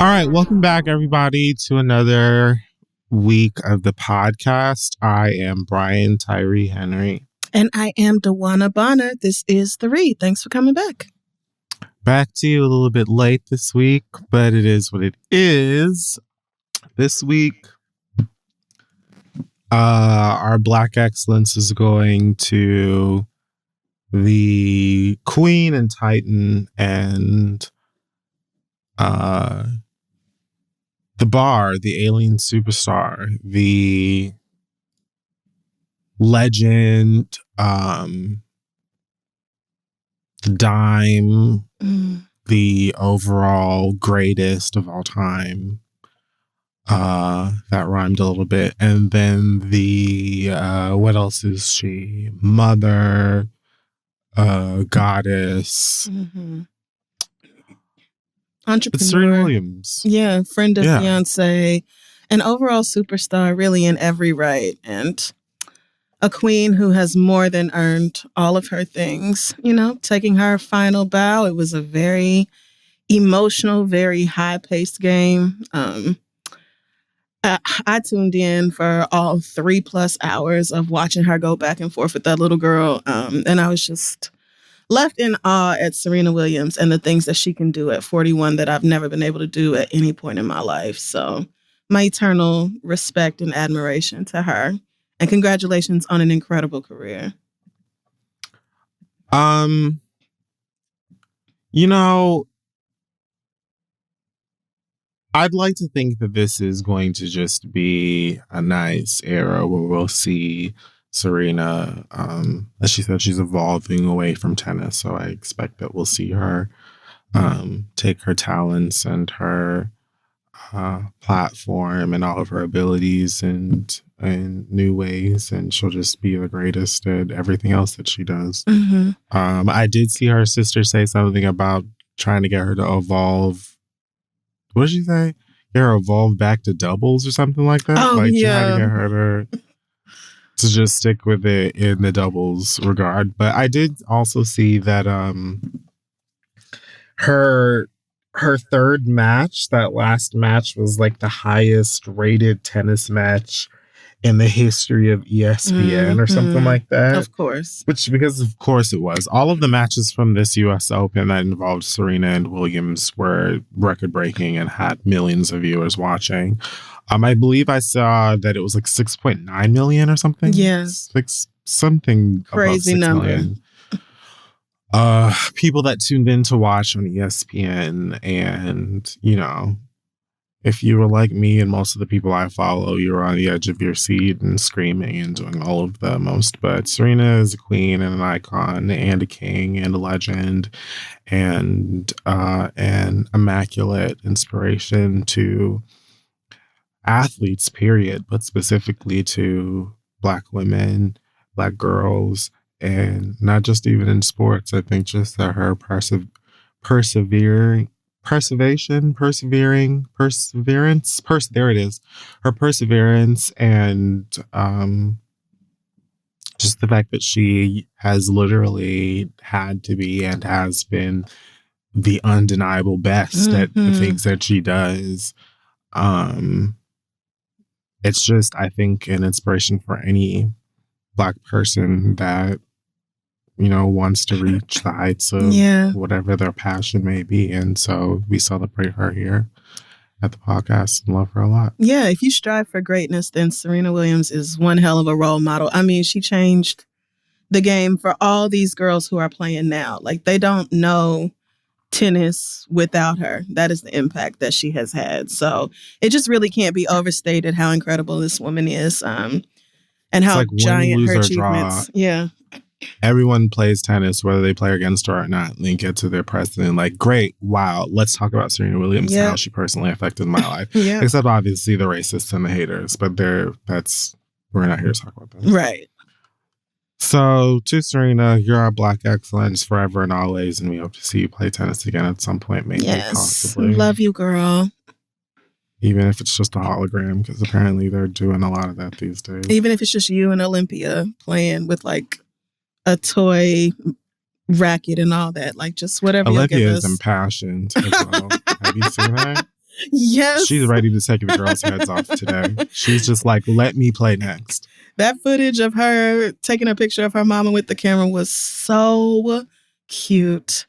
All right, welcome back, everybody, to another week of the podcast. I am Brian Tyree Henry. And I am Dewana Bonner. This is The Read. Thanks for coming back. Back to you a little bit late this week, but it is what it is. This week, our Black Excellence is going to the Queen and Titan and the bar, the alien superstar, the legend, the dime, the overall greatest of all time. That rhymed a little bit. And then the, what else is she? Mother, goddess. Entrepreneur. It's Serena Williams. Yeah, friend of Beyonce. An overall superstar, really, in every right. And a queen who has more than earned all of her things. You know, taking her final bow. It was a very emotional, very high-paced game. I tuned in for all 3+ hours of watching her go back and forth with that little girl. And I was just left in awe at Serena Williams and the things that she can do at 41 that I've never been able to do at any point in my life. So my eternal respect and admiration to her. And congratulations on an incredible career. You know, I'd like to think that this is going to just be a nice era where we'll see Serena, as she said, she's evolving away from tennis. So I expect that we'll see her take her talents and her platform and all of her abilities and new ways, and she'll just be the greatest at everything else that she does. I did see her sister say something about trying to get her to evolve. What did she say? Get her evolve back to doubles or something like that? Oh, like yeah. trying to get her to just stick with it in the doubles regard. But I did also see that her third match, that last match, was like the highest rated tennis match in the history of ESPN or something like that. Of course. Because of course it was. All of the matches from this US Open that involved Serena and Williams were record-breaking and had millions of viewers watching. I believe I saw that it was like 6.9 million or something. Yes. Like something crazy above 6 number. million. People that tuned in to watch on ESPN, and, you know, if you were like me and most of the people I follow, you were on the edge of your seat and screaming and doing all of the most. But Serena is a queen and an icon and a king and a legend and an immaculate inspiration to athletes, period, but specifically to Black women, Black girls, and not just even in sports. I think just that her perseverance, there it is. Her perseverance and just the fact that she has literally had to be and has been the undeniable best at the things that she does. It's just, I think, an inspiration for any Black person that, you know, wants to reach the heights of whatever their passion may be. And so we celebrate her here at the podcast and love her a lot. Yeah, if you strive for greatness, then Serena Williams is one hell of a role model. I mean, she changed the game for all these girls who are playing now. Like, they don't know tennis without her. That is the impact that she has had. So it just really can't be overstated how incredible this woman is, and how like giant her achievements. Yeah. Everyone plays tennis, whether they play against her or not, and they get to their president. Like, great, wow, let's talk about Serena Williams, how she personally affected my life. Except obviously the racists and the haters, but we're not here to talk about that. Right. So, to Serena, you're our Black excellence forever and always, and we hope to see you play tennis again at some point, maybe, possibly. Love you, girl. Even if it's just a hologram, because apparently they're doing a lot of that these days. Even if it's just you and Olympia playing with, like, a toy racket and all that. Like, just whatever. Olympia is impassioned as well. Have you seen her? Yes. She's ready to take the girls' heads off today. She's just like, let me play next. That footage of her taking a picture of her mama with the camera was so cute.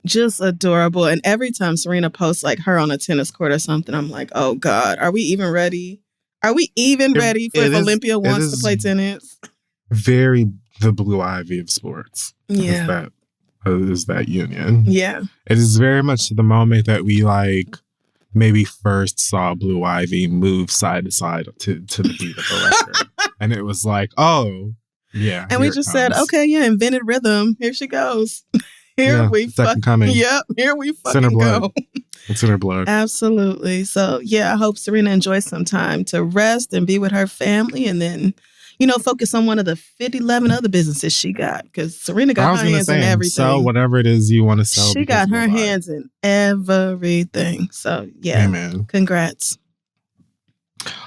Just adorable. And every time Serena posts like her on a tennis court or something, I'm like, oh God, are we even ready? Are we even ready for if Olympia wants to play tennis? Very the Blue Ivy of sports. Yeah. Is that union. Yeah. It is very much the moment that we like maybe first saw Blue Ivy move side to side to the beat of the record. And it was like, oh, yeah. And we just said, okay, yeah, invented rhythm. Here she goes. Here we second coming. Yep, here we fucking Center blood. go. It's in her blood. Absolutely. So, yeah, I hope Serena enjoys some time to rest and be with her family and then, focus on one of the 11 other businesses she got. Because Serena got her hands in everything. Sell whatever it is you want to sell. She got her hands in everything. So, yeah. Amen. Congrats.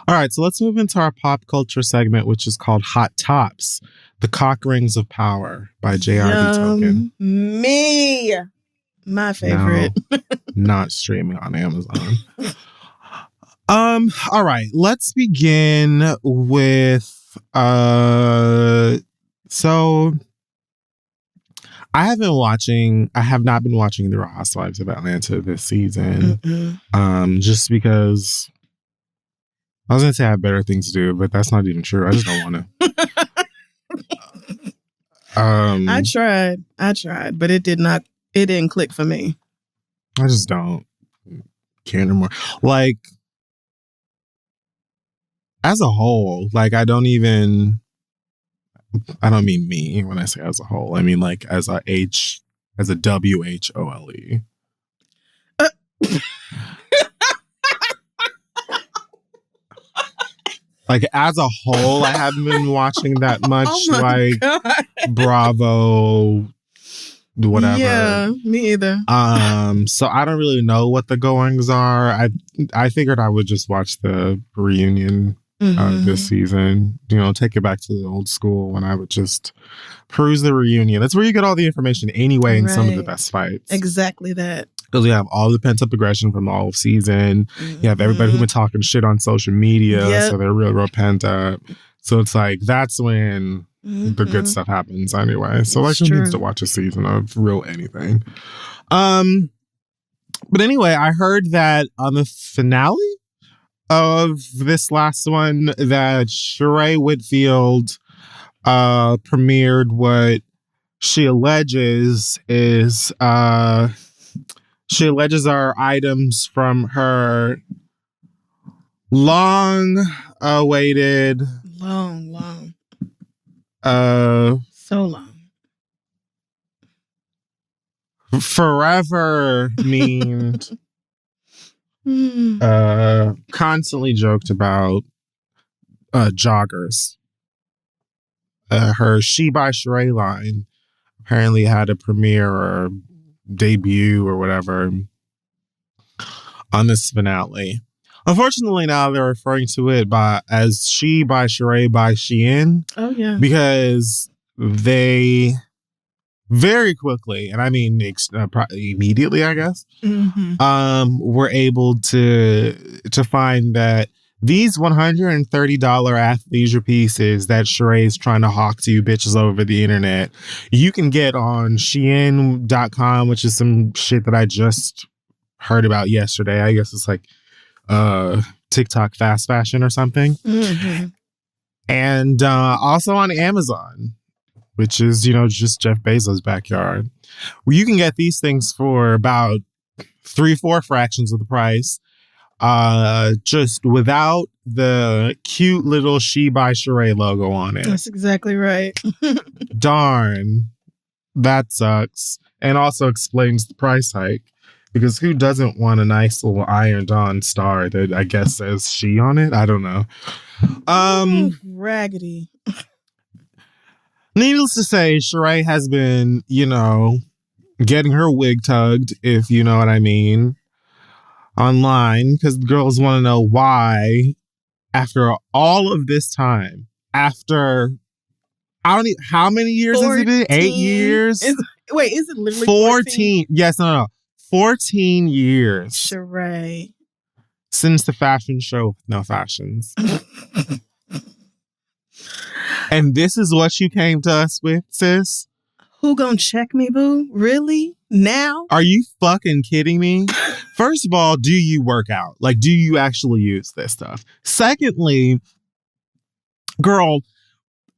All right, so let's move into our pop culture segment, which is called Hot Tops, The Cock Rings of Power by J.R.B. Token. Me. My favorite. No, not streaming on Amazon. All right, let's begin with so I have not been watching The Real Housewives of Atlanta this season. Just because I was gonna say I have better things to do, but that's not even true. I just don't want to. I tried, but it didn't click for me. I just don't care anymore. Like, as a whole, like I don't mean me when I say as a whole. I mean like as a WHOLE. Like as a whole, I haven't been watching that much. God. Bravo, whatever. Yeah, me either. So I don't really know what the goings are. I figured I would just watch the reunion this season. Take it back to the old school when I would just peruse the reunion. That's where you get all the information anyway in some of the best fights. Exactly that. Because you have all the pent up aggression from all of season. You have everybody who's been talking shit on social media. So they're real pent up. So it's like, that's when the good stuff happens anyway. So like, who needs to watch a season of real anything? But anyway, I heard that on the finale of this last one that Shereé Whitfield premiered what she alleges are items from her long-awaited... Long. So long. Forever memed, constantly joked about joggers. Her She by Shereé line apparently had a premiere or debut or whatever on this finale. Unfortunately, now they're referring to it as She by Shereé by Shein. Oh yeah, because they very quickly, and I mean immediately, I guess, were able to find that these $130 athleisure pieces that Shereé is trying to hawk to you bitches over the internet, you can get on Shein.com, which is some shit that I just heard about yesterday. I guess it's like TikTok fast fashion or something. And also on Amazon, which is, just Jeff Bezos' backyard, where you can get these things for about 3-4 fractions of the price. Just without the cute little She by Shereé logo on it. That's exactly right. Darn. That sucks. And also explains the price hike. Because who doesn't want a nice little ironed on star that I guess says she on it? I don't know. Raggedy. Needless to say, Shereé has been, getting her wig tugged, if you know what I mean, online, because the girls want to know why, after all of this time, after, how many years has it been? 8 years? Is it literally 14? Yes, no. 14 years. Shereé. since the fashion show with no fashions. And this is what you came to us with, sis? Who gonna check me, boo? Really? Now? Are you fucking kidding me? First of all, do you work out? Like, do you actually use this stuff? Secondly, girl,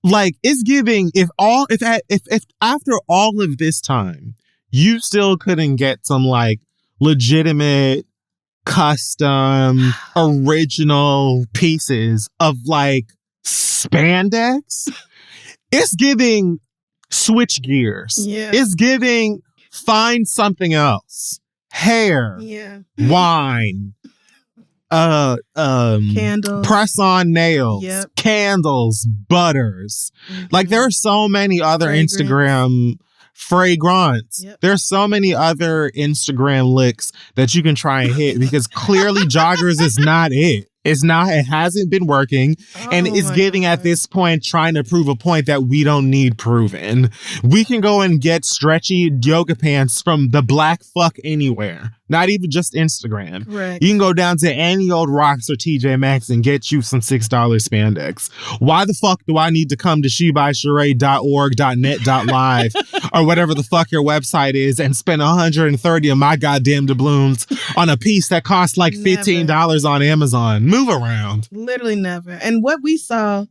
like, it's giving, if after all of this time, you still couldn't get some, like, legitimate, custom, original pieces of, like, spandex, it's giving switch gears. Yeah. It's giving find something else. Hair. Yeah. Wine. Candles. Press on nails. Yep. Candles. Butters. Mm-hmm. Like, there are so many other Instagram fragrance. Yep. There's so many other Instagram licks that you can try and hit, because clearly joggers is not it. It's not, it hasn't been working. And it's giving at this point, trying to prove a point that we don't need proven. We can go and get stretchy yoga pants from the black fuck anywhere. Not even just Instagram. Correct. You can go down to any old Rocks or TJ Maxx and get you some $6 spandex. Why the fuck do I need to come to shebyShereé.org.net.live or whatever the fuck your website is and spend $130 of my goddamn doubloons on a piece that costs like $15 on Amazon? Move around. Literally never. And what we saw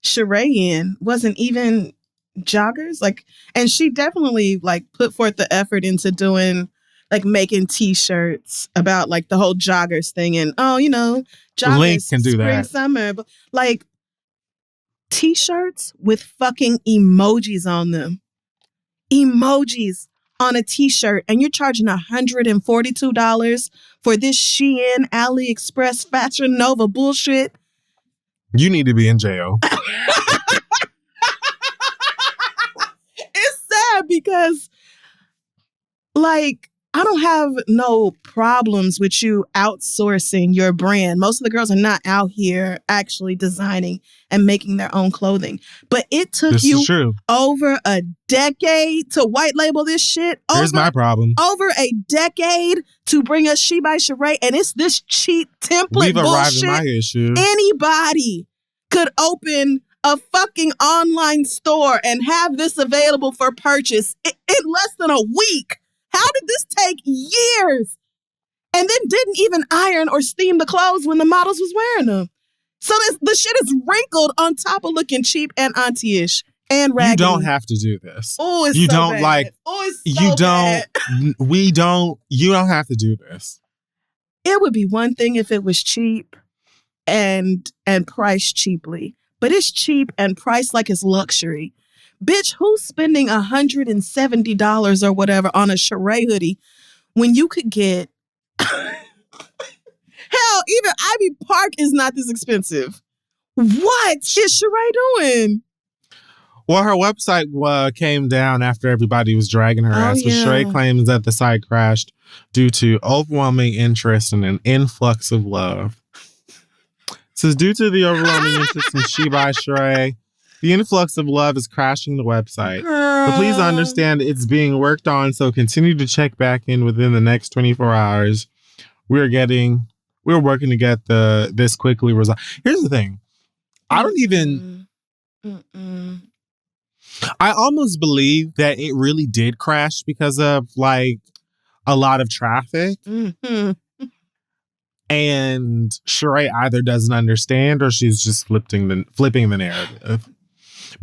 Shereé in wasn't even joggers. Like, and she definitely like put forth the effort into doing, like, making t-shirts about like the whole joggers thing, and joggers, Link can do spring, that. summer, but like t-shirts with fucking emojis on them. Emojis on a t-shirt, and you're charging $142 for this Shein, AliExpress, Fashion Nova bullshit. You need to be in jail. It's sad because, like, I don't have no problems with you outsourcing your brand. Most of the girls are not out here actually designing and making their own clothing. But it took you over a decade to white label this shit. Here's my problem. Over a decade to bring us She by Shereé, and it's this cheap template We've arrived bullshit. at my issue. Anybody could open a fucking online store and have this available for purchase in less than a week. How did this take years? And then didn't even iron or steam the clothes when the models was wearing them. So the shit is wrinkled on top of looking cheap and auntie-ish and raggedy. You don't have to do this. Oh, it's you so don't bad. like. Oh, it's you so don't. bad. We don't. You don't have to do this. It would be one thing if it was cheap and priced cheaply, but it's cheap and priced like it's luxury. Bitch, who's spending $170 or whatever on a Shereé hoodie when you could get... Hell, even Ivy Park is not this expensive. What is Shereé doing? Well, her website came down after everybody was dragging her ass. But Shereé claims that the site crashed due to overwhelming interest and an influx of love. It says, due to the overwhelming interest in She by Shereé, the influx of love is crashing the website. Girl. But please understand it's being worked on, so continue to check back in within the next 24 hours. We're working to get this quickly resolved. Here's the thing. I don't even... I almost believe that it really did crash because of, like, a lot of traffic. Mm-hmm. And Shereé either doesn't understand or she's just flipping the narrative.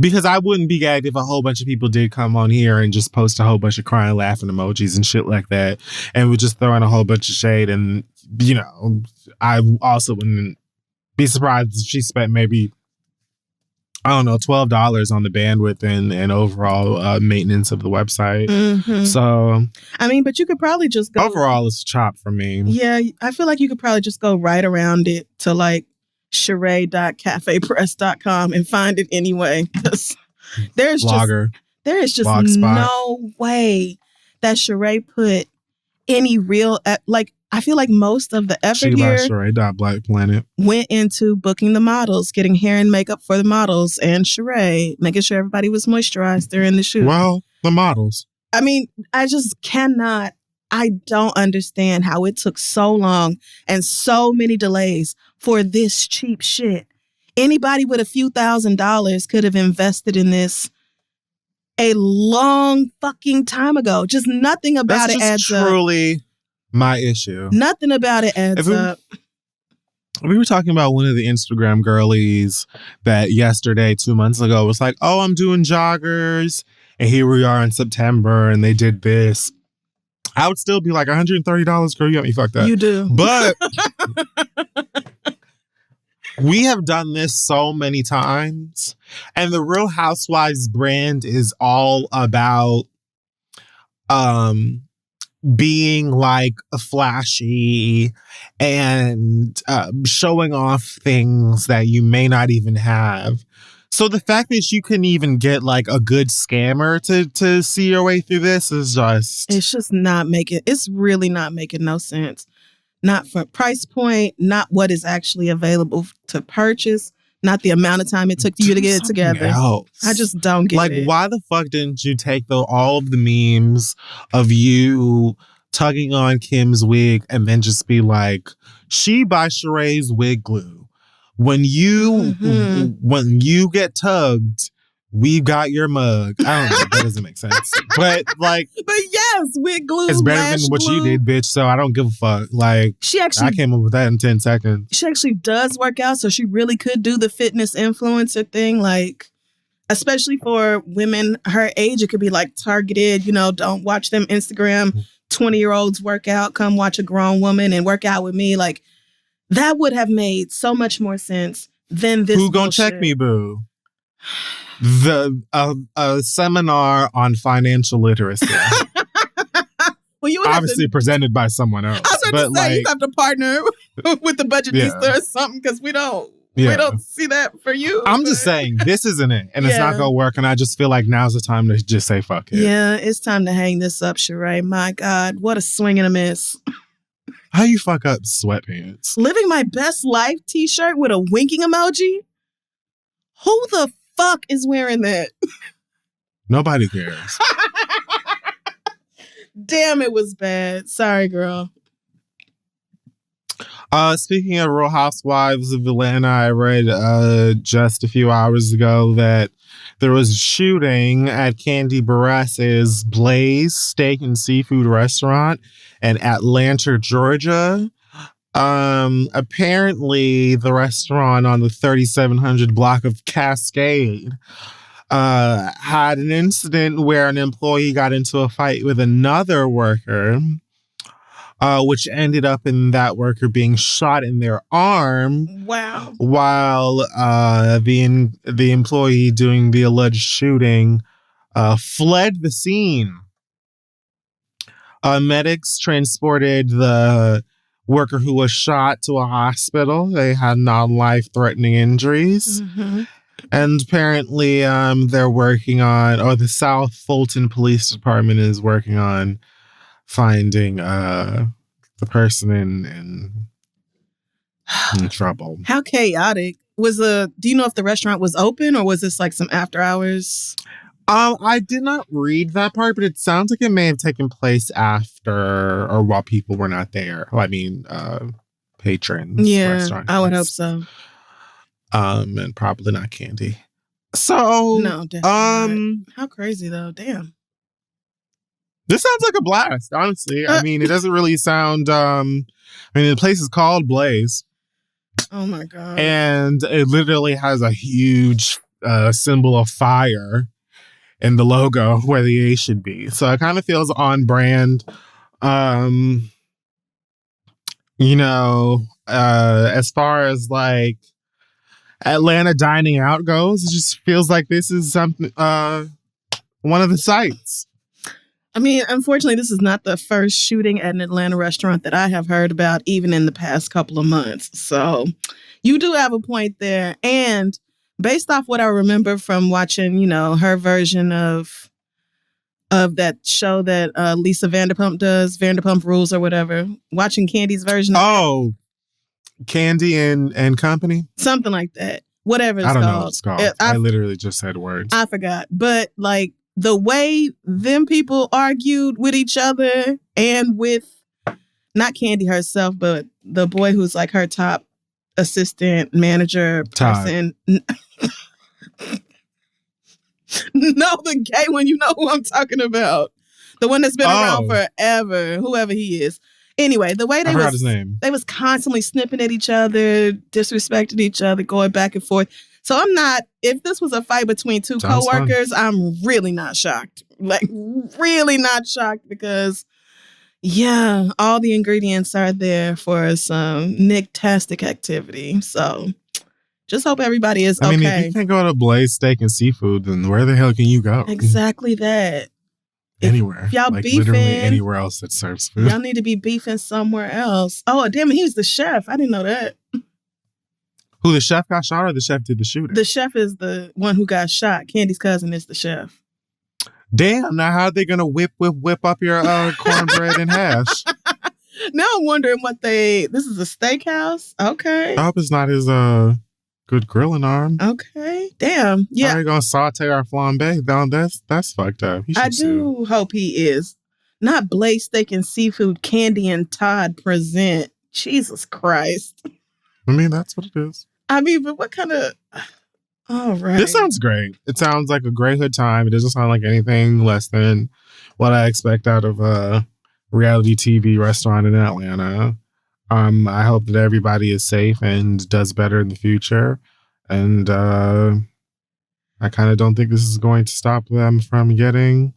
Because I wouldn't be gagged if a whole bunch of people did come on here and just post a whole bunch of crying, laughing emojis and shit like that. And would just throw in a whole bunch of shade. And, I also wouldn't be surprised if she spent maybe, I don't know, $12 on the bandwidth and overall maintenance of the website. Mm-hmm. So, I mean, but you could probably just go... Overall, it's chop for me. Yeah, I feel like you could probably just go right around it to, like, Shereé.cafepress.com and find it anyway. There is just no way that Shereé put any real, like, I feel like most of the effort here Shereé.blackplanet went into booking the models, getting hair and makeup for the models, and Shereé, making sure everybody was moisturized during the shoot. Well, the models. I mean, I just cannot. I don't understand how it took so long and so many delays for this cheap shit. Anybody with a few $1,000s could have invested in this a long fucking time ago. Just nothing about it adds up. That's truly my issue. Nothing about it adds up. We were talking about one of the Instagram girlies that yesterday, 2 months ago, was like, oh, I'm doing joggers. And here we are in September and they did this. I would still be like, $130, girl, you got me fucked up. You do. But we have done this so many times. And the Real Housewives brand is all about being like flashy and showing off things that you may not even have. So the fact that you can even get like a good scammer to see your way through this is just... It's really not making no sense. Not for price point, not what is actually available to purchase, not the amount of time it took you to get it together. Else. I just don't get it. Like, why the fuck didn't you take all of the memes of you tugging on Kim's wig and then just be like, she by Shereé's wig glue. When you get tugged, we got your mug. I don't know. That doesn't make sense. But yes, wig glue. It's better than what you did, bitch. So I don't give a fuck. Like, I came up with that in 10 seconds. She actually does work out, so she really could do the fitness influencer thing. Like, especially for women her age, it could be like targeted. Don't watch them Instagram 20-year-olds work out. Come watch a grown woman and work out with me. Like, that would have made so much more sense than this. Who gonna check me, boo? A seminar on financial literacy. Well, you would obviously presented by someone else. I was going to say, you have to partner with the budgetista or something, because we don't see that for you. I'm just saying, this isn't it, and it's not gonna work. And I just feel like now's the time to just say fuck it. Yeah, it's time to hang this up, Shereé. My God, what a swing and a miss. How you fuck up sweatpants? Living my best life t-shirt with a winking emoji? Who the fuck is wearing that? Nobody cares. Damn, it was bad. Sorry, girl. Speaking of Real Housewives of Atlanta, I read just a few hours ago that there was a shooting at Kandi Burruss's Blaze Steak and Seafood restaurant in Atlanta, Georgia. Apparently, the restaurant on the 3700 block of Cascade had an incident where an employee got into a fight with another worker, which ended up in that worker being shot in their arm. Wow. While the employee doing the alleged shooting fled the scene. Medics transported the worker who was shot to a hospital. They had non-life-threatening injuries. Mm-hmm. And apparently they're working on, or the South Fulton Police Department is working on finding the person in trouble. How chaotic. Do you know if the restaurant was open, or was this like some after hours? I did not read that part, but it sounds like it may have taken place after or while people were not there. I mean, patrons. Yeah, I would hope so. And probably not Kandi. So no, definitely not. How crazy though? Damn. This sounds like a blast, honestly. I mean, it doesn't really sound the place is called Blaze. Oh my God. And it literally has a huge symbol of fire in the logo where the A should be. So it kind of feels on brand. As far as like Atlanta dining out goes, it just feels like this is something one of the sites. I mean, unfortunately, this is not the first shooting at an Atlanta restaurant that I have heard about, even in the past couple of months. So you do have a point there. And based off what I remember from watching, her version of that show that Lisa Vanderpump does, Vanderpump Rules or whatever, watching Kandi's version of Kandi and Company? Something like that. Whatever it's called. I don't know what it's called. I literally just said words. I forgot. But like the way them people argued with each other and with not Kandi herself, but the boy who's like her top assistant manager person. No, the gay one. You know who I'm talking about. The one that's been around forever, whoever he is. Anyway, the way they was constantly snipping at each other, disrespecting each other, going back and forth. So I'm not, if this was a fight between two coworkers, I'm really not shocked. Like, really not shocked because, yeah, all the ingredients are there for some nick-tastic activity. So just hope everybody is okay. I mean, if you can't go to Blaze Steak and Seafood, then where the hell can you go? Exactly that. Anywhere. If y'all like beefing, literally anywhere else that serves food. Y'all need to be beefing somewhere else. Oh, damn it, he was the chef. I didn't know that. Who, the chef got shot or the chef did the shooting? The chef is the one who got shot. Kandi's cousin is the chef. Damn, now how are they going to whip up your cornbread and hash? Now I'm wondering this is a steakhouse? Okay. I hope it's not his good grilling arm. Okay. Damn. Yeah. Are you going to saute our flambe? Down, that's fucked up. I do hope he is. Not Blaze Steak and Seafood, Kandi and Todd present. Jesus Christ. I mean, that's what it is. I mean, but what kind of... All right. This sounds great. It sounds like a great hood time. It doesn't sound like anything less than what I expect out of a reality TV restaurant in Atlanta. I hope that everybody is safe and does better in the future. And I kind of don't think this is going to stop them from getting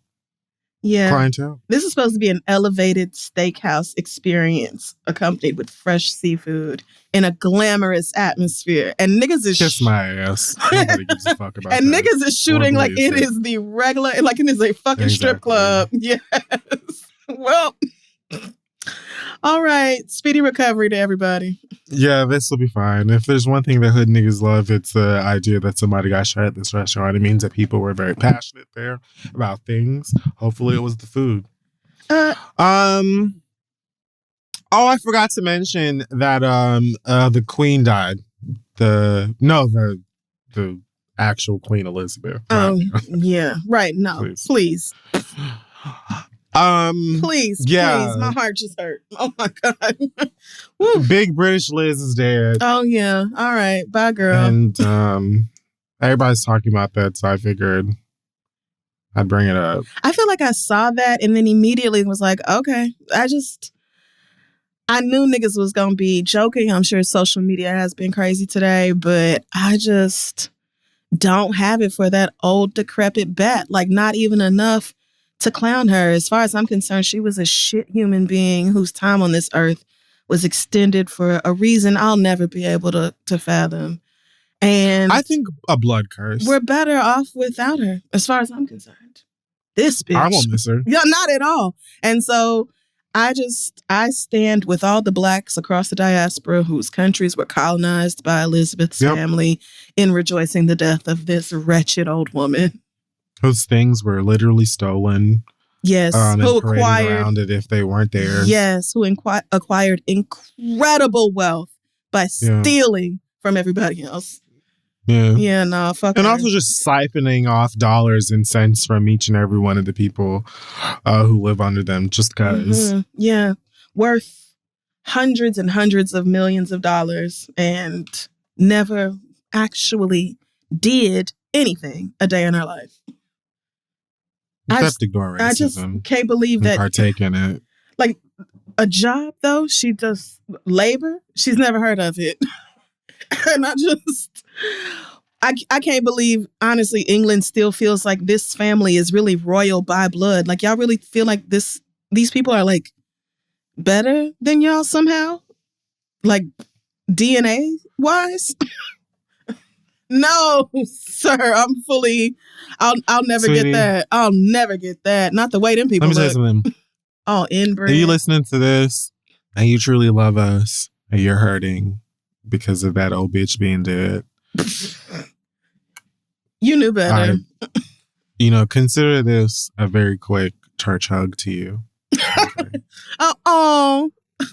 clientele. This is supposed to be an elevated steakhouse experience accompanied with fresh seafood in a glamorous atmosphere. And niggas is... Kiss my ass. Nobody gives a fuck about and that. niggas is shooting like it is the regular... Like it is a fucking strip club. Yes. Well... All right. Speedy recovery to everybody. Yeah, this will be fine. If there's one thing that hood niggas love, it's the idea that somebody got shot at this restaurant. It means that people were very passionate there about things. Hopefully it was the food. Oh, I forgot to mention that the queen died. The actual Queen Elizabeth. Yeah. Right. No. Please. Please, my heart just hurt. Oh my God. Big British Liz is dead. Oh yeah. All right. Bye, girl. And everybody's talking about that, so I figured I'd bring it up. I feel like I saw that and then immediately was like, okay. I knew niggas was gonna be joking. I'm sure social media has been crazy today, but I just don't have it for that old decrepit bat. Like, not even enough to clown her. As far as I'm concerned, she was a shit human being whose time on this earth was extended for a reason I'll never be able to fathom. And I think a blood curse. We're better off without her, as far as I'm concerned. This bitch. I won't miss her. Yeah, not at all. And so I stand with all the blacks across the diaspora whose countries were colonized by Elizabeth's family in rejoicing the death of this wretched old woman. Whose things were literally stolen. Yes. Who acquired around it if they weren't theirs. Yes. Who acquired incredible wealth by stealing from everybody else. Yeah. Yeah, no, fuck And her. also just siphoning off dollars and cents from each and every one of the people who live under them just because. Mm-hmm. Yeah. Worth hundreds and hundreds of millions of dollars and never actually did anything a day in her life. Except ignore racism. I just can't believe that. Partake in it. Like, a job, though, she does labor. She's never heard of it. And I can't believe, honestly, England still feels like this family is really royal by blood. Like, y'all really feel like these people are, like, better than y'all somehow? Like, DNA-wise? No, sir. I'll never get that. I'll never get that. Not the way them people look. Let me say something. All inbred. Are you listening to this and you truly love us and you're hurting because of that old bitch being dead? You knew better. Consider this a very quick church hug to you. Okay.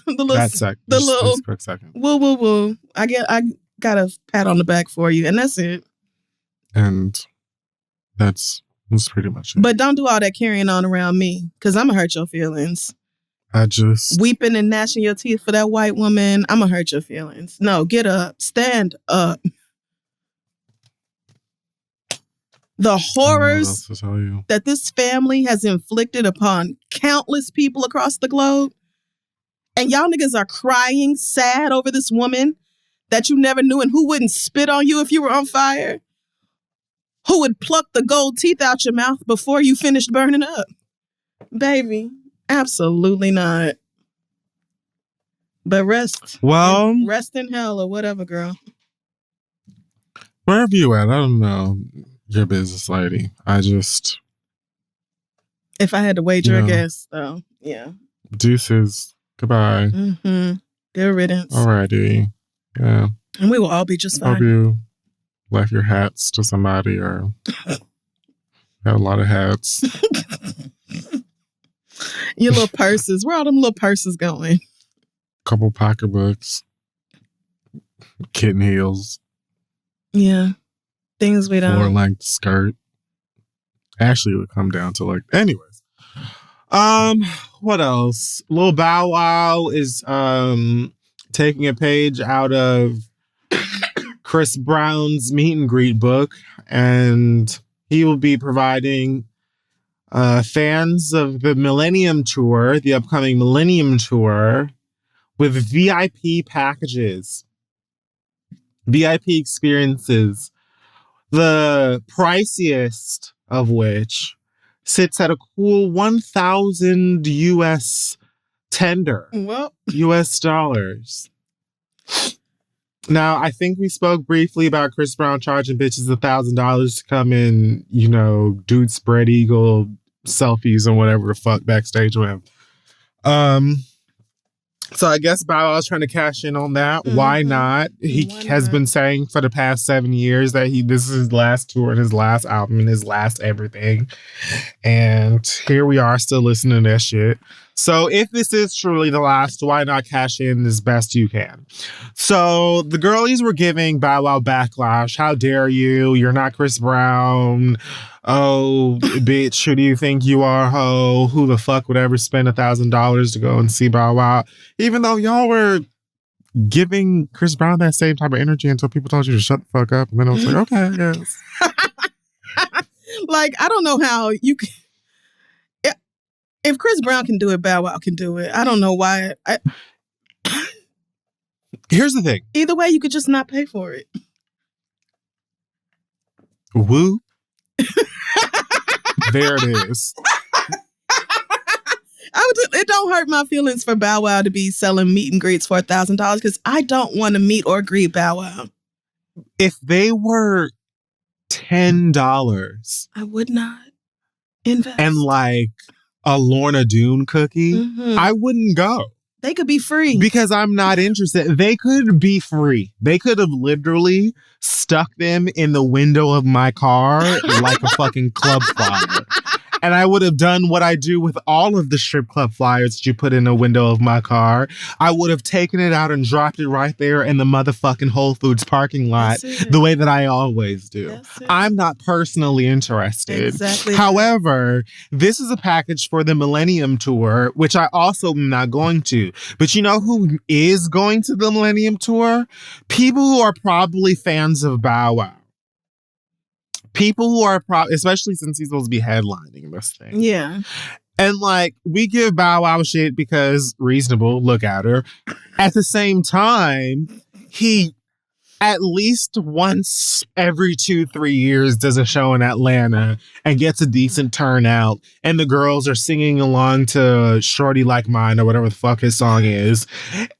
The little quick second. Woo. I got a pat on the back for you, and that's it. And that's pretty much it. But don't do all that carrying on around me, because I'm gonna hurt your feelings. I just weeping and gnashing your teeth for that white woman. I'm going to hurt your feelings. No, get up. Stand up. The horrors that this family has inflicted upon countless people across the globe. And y'all niggas are crying sad over this woman that you never knew and who wouldn't spit on you if you were on fire. Who would pluck the gold teeth out your mouth before you finished burning up. Baby, absolutely not. But rest in hell or whatever, girl. Wherever you at, I don't know. Your business, lady. I just... If I had to wager a guess, though, yeah. Deuces. Goodbye. Mm-hmm. Good riddance. Alrighty. Yeah. And we will all be just fine. Hope you left your hats to somebody or had a lot of hats. Your little purses. Where all them little purses going? Couple pocketbooks. Kitten heels. Yeah. Things we don't. Floor-length skirt. Actually, it would come down to like... Anyways. What else? Lil Bow Wow is taking a page out of Chris Brown's meet and greet book, and he will be providing fans of the Millennium Tour, the upcoming Millennium Tour, with VIP packages, VIP experiences. The priciest of which sits at a cool 1,000 US tender. Well, US dollars. Now, I think we spoke briefly about Chris Brown charging bitches $1,000 to come in, you know, dude spread eagle selfies and whatever the fuck backstage with him. So I guess Bow Wow's trying to cash in on that. Mm-hmm. Why not? He has been saying for the past 7 years that this is his last tour and his last album and his last everything. And here we are still listening to that shit. So if this is truly the last, why not cash in as best you can? So the girlies were giving Bow Wow backlash. How dare you? You're not Chris Brown. Oh, bitch, who do you think you are, ho? Who the fuck would ever spend $1,000 to go and see Bow Wow? Even though y'all were giving Chris Brown that same type of energy until people told you to shut the fuck up. And then I was like, okay, I guess. Like, I don't know how you can... If Chris Brown can do it, Bow Wow can do it. I don't know why. Here's the thing. Either way, you could just not pay for it. Woo. There it is. It don't hurt my feelings for Bow Wow to be selling meet and greets for $1,000 because I don't want to meet or greet Bow Wow. If they were $10, I would not invest. And like a Lorna Doone cookie, I wouldn't go. They could be free. Because I'm not interested. They could be free. They could have literally stuck them in the window of my car like a fucking club flyer. And I would have done what I do with all of the strip club flyers that you put in the window of my car. I would have taken it out and dropped it right there in the motherfucking Whole Foods parking lot the way that I always do. I'm not personally interested. Exactly. However, this is a package for the Millennium Tour, which I also am not going to. But you know who is going to the Millennium Tour? People who are probably fans of Bow Wow. People who are, especially since he's supposed to be headlining this thing. Yeah. And like, we give Bow Wow shit because reasonable, look at her. At the same time, he at least once every 2-3 years does a show in Atlanta and gets a decent turnout. And the girls are singing along to Shorty Like Mine or whatever the fuck his song is.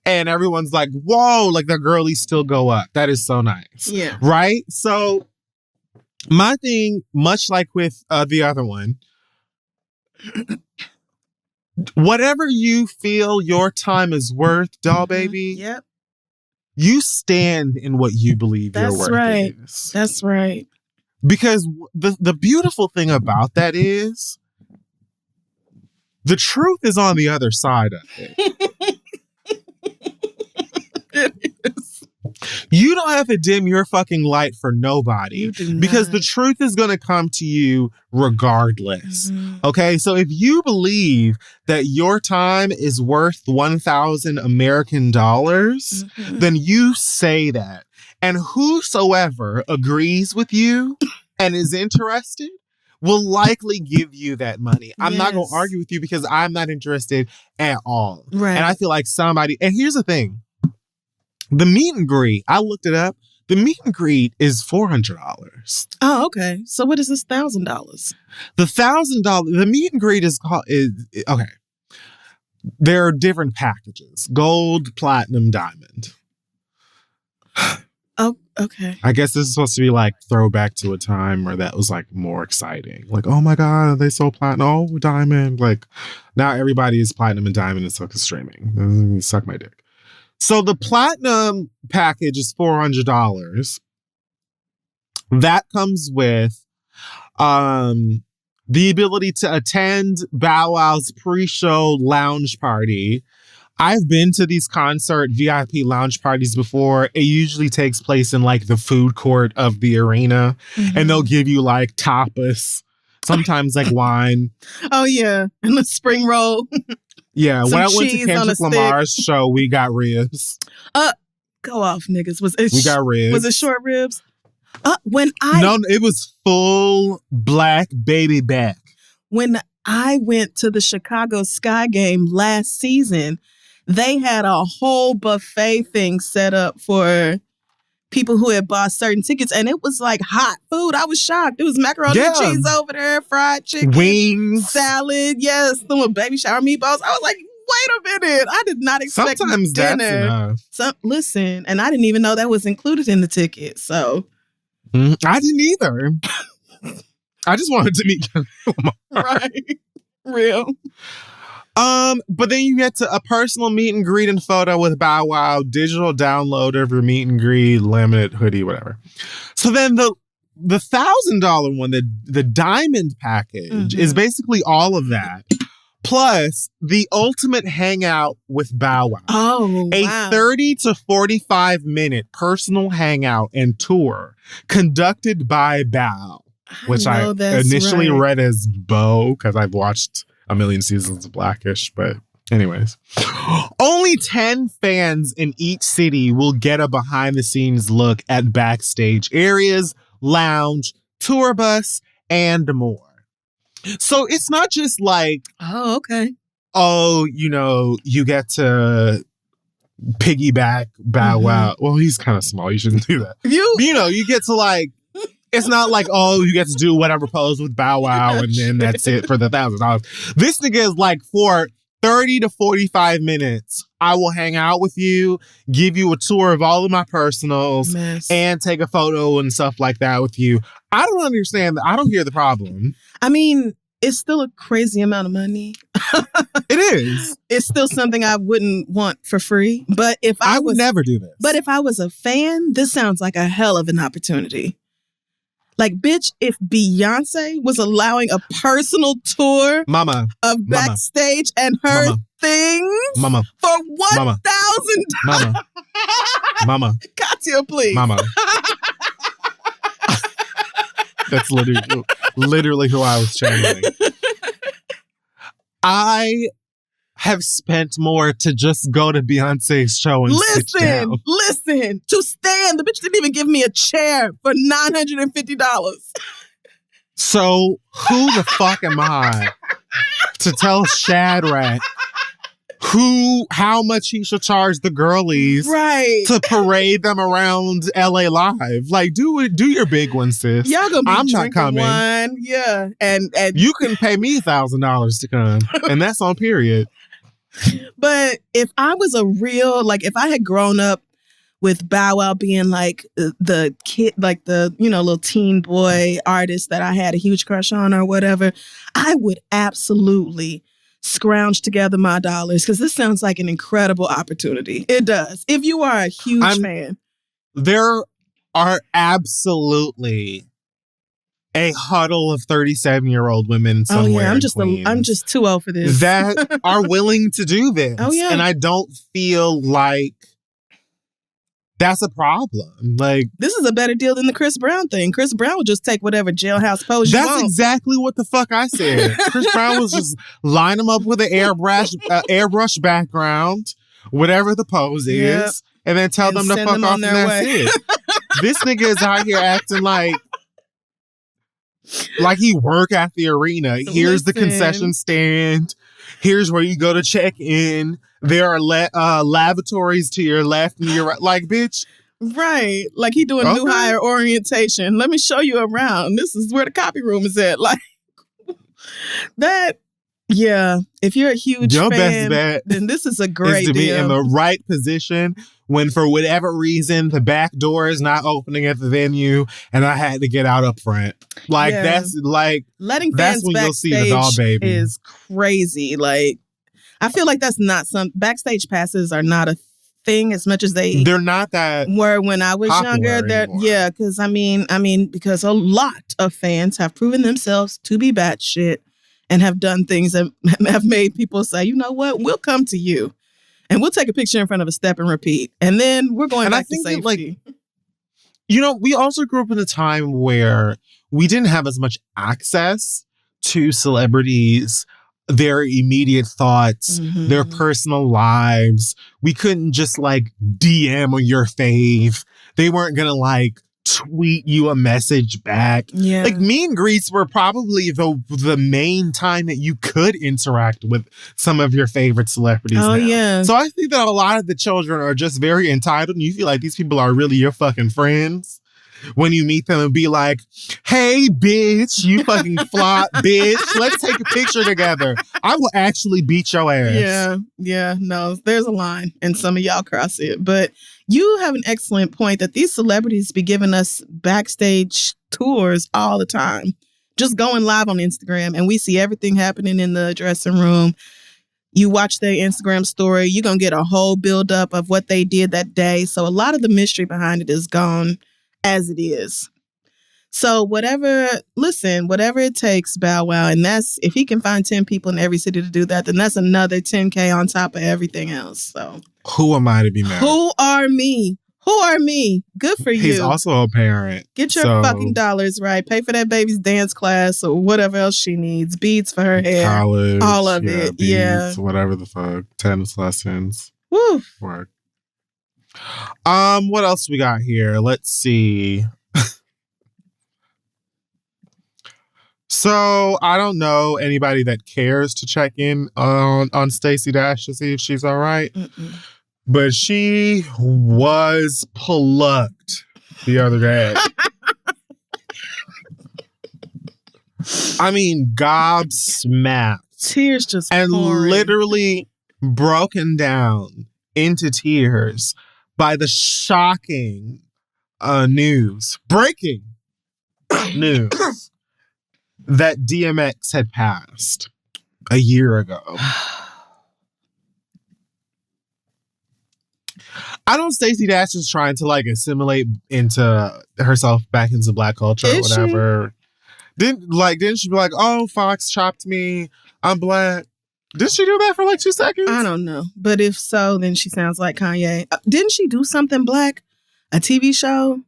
And everyone's like, whoa, like the girlies still go up. That is so nice. Yeah. Right? So my thing, much like with the other one, whatever you feel your time is worth, doll baby, yep, you stand in what you believe your worth is. That's right. Because the beautiful thing about that is the truth is on the other side of it. It is. You don't have to dim your fucking light for nobody. You do not. Because the truth is going to come to you regardless. Okay? So if you believe that your time is worth 1,000 American dollars, then you say that. And whosoever agrees with you and is interested will likely give you that money. I'm not going to argue with you because I'm not interested at all. Right. And I feel like somebody, and here's the thing. The meet and greet, I looked it up. The meet and greet is $400. Oh, okay. So what is this $1,000? The $1,000, the meet and greet is okay. There are different packages: gold, platinum, diamond. Oh, okay. I guess this is supposed to be like throwback to a time where that was like more exciting. Like, oh my God, they sold platinum, oh, diamond. Like now everybody is platinum and diamond and so is streaming. Suck my dick. So the platinum package is $400. That comes with the ability to attend Bow Wow's pre-show lounge party. I've been to these concert VIP lounge parties before. It usually takes place in like the food court of the arena, and they'll give you like tapas, sometimes like wine. Oh yeah, and the spring roll. Yeah, Some when I went to cheese on a Kendrick stick. Lamar's show, we got ribs. Go off, niggas. We got ribs. Was it short ribs? No, it was full black baby back. When I went to the Chicago Sky game last season, they had a whole buffet thing set up for people who had bought certain tickets, and it was like hot food. I was shocked. It was macaroni and cheese over there, fried chicken, wings, salad, yes, some baby shower meatballs. I was like, wait a minute. I did not expect sometimes dinner. That's enough. Listen, and I didn't even know that was included in the ticket. So I didn't either. I just wanted to meet right. Real. But then you get to a personal meet and greet and photo with Bow Wow, digital download of your meet and greet, laminate hoodie, whatever. So then the $1,000 one, the diamond package is basically all of that. Plus the ultimate hangout with Bow Wow. Oh, a wow. 30 to 45 minute personal hangout and tour conducted by Bow, which I initially read as Bo because I've watched a million seasons of Blackish, but anyways. Only 10 fans in each city will get a behind-the-scenes look at backstage areas, lounge, tour bus, and more. So it's not just like, oh, okay. Oh, you get to piggyback Bow Wow. Well, he's kind of small. You shouldn't do that. You get to like, it's not like, oh, you get to do whatever pose with Bow Wow and then that's it for the $1,000. This nigga is like, for 30 to 45 minutes, I will hang out with you, give you a tour of all of my personals, and take a photo and stuff like that with you. I don't understand. I don't hear the problem. I mean, it's still a crazy amount of money. It is. It's still something I wouldn't want for free. But if I would never do this. But if I was a fan, this sounds like a hell of an opportunity. Like, bitch, if Beyonce was allowing a personal tour of backstage and her things for $1,000. Mama. Katya, please. Mama. That's literally who I was channeling. I have spent more to just go to Beyonce's show and sit down. Listen. To stand. The bitch didn't even give me a chair for $950. So who the fuck am I to tell Shadrach how much he should charge the girlies to parade them around LA Live? Like, do your big one, sis. Y'all gonna be I'm drinking not coming. wine. Yeah. And you can pay me $1,000 to come. And that's on period. But if I was if I had grown up with Bow Wow being like the kid, like the, little teen boy artist that I had a huge crush on or whatever, I would absolutely scrounge together my dollars because this sounds like an incredible opportunity. It does. If you are a huge fan. There are absolutely a huddle of 37-year-old women somewhere. I'm just too old for this. That are willing to do this. Oh yeah. And I don't feel like That's a problem. Like, this is a better deal than the Chris Brown thing. Chris Brown would just take whatever jailhouse pose you want. That's exactly what the fuck I said. Chris Brown was just line them up with an airbrush background, whatever the pose is, and then tell them to fuck off and that's it. This nigga is out here acting like he work at the arena. Here's the concession stand. Here's where you go to check in. There are lavatories to your left and your right. Like, bitch. Right. Like he doing new hire orientation. Let me show you around. This is where the copy room is at. Like that. Yeah. If you're a huge fan, best bet then this is a great is to deal. Be in the right position when for whatever reason the back door is not opening at the venue and I had to get out up front. Like that's like letting fans that's when backstage you'll see the doll baby is crazy. Like I feel like that's not backstage passes are not a thing as much as they're not that were when I was younger. Yeah, because I mean, because a lot of fans have proven themselves to be batshit and have done things that have made people say, you know what, we'll come to you and we'll take a picture in front of a step and repeat, and then we're going back to safety. We also grew up in a time where we didn't have as much access to celebrities, their immediate thoughts, their personal lives. We couldn't just like DM on your fave. They weren't gonna like tweet you a message back. Yeah. Like meet and greets were probably the main time that you could interact with some of your favorite celebrities. Oh, now. yeah. So I think that a lot of the children are just very entitled and you feel like these people are really your fucking friends. When you meet them and be like, hey, bitch, you fucking flop, bitch. Let's take a picture together. I will actually beat your ass. Yeah. No, there's a line and some of y'all cross it. But you have an excellent point that these celebrities be giving us backstage tours all the time. Just going live on Instagram and we see everything happening in the dressing room. You watch their Instagram story, you're going to get a whole buildup of what they did that day. So a lot of the mystery behind it is gone as it is. So whatever it takes, Bow Wow, and that's if he can find 10 people in every city to do that, then that's another 10K on top of everything else. So who am I to be mad? Who are me? Good for you. He's also a parent. Get your fucking dollars right. Pay for that baby's dance class or whatever else she needs. Beads for her hair. College. All of it. Beads, whatever the fuck. Tennis lessons. Woo. Work. What else we got here? Let's see. So I don't know anybody that cares to check in on Stacey Dash to see if she's all right. But she was plucked the other day. I mean, gobsmacked. Tears just and pouring. Literally broken down into tears by the shocking breaking news that DMX had passed a year ago. I know Stacey Dash is trying to like assimilate into herself back into Black culture or whatever. Didn't she be like, oh, Fox chopped me, I'm Black? Did she do that for like 2 seconds? I don't know. But if so, then she sounds like Kanye. Didn't she do something Black? A TV show?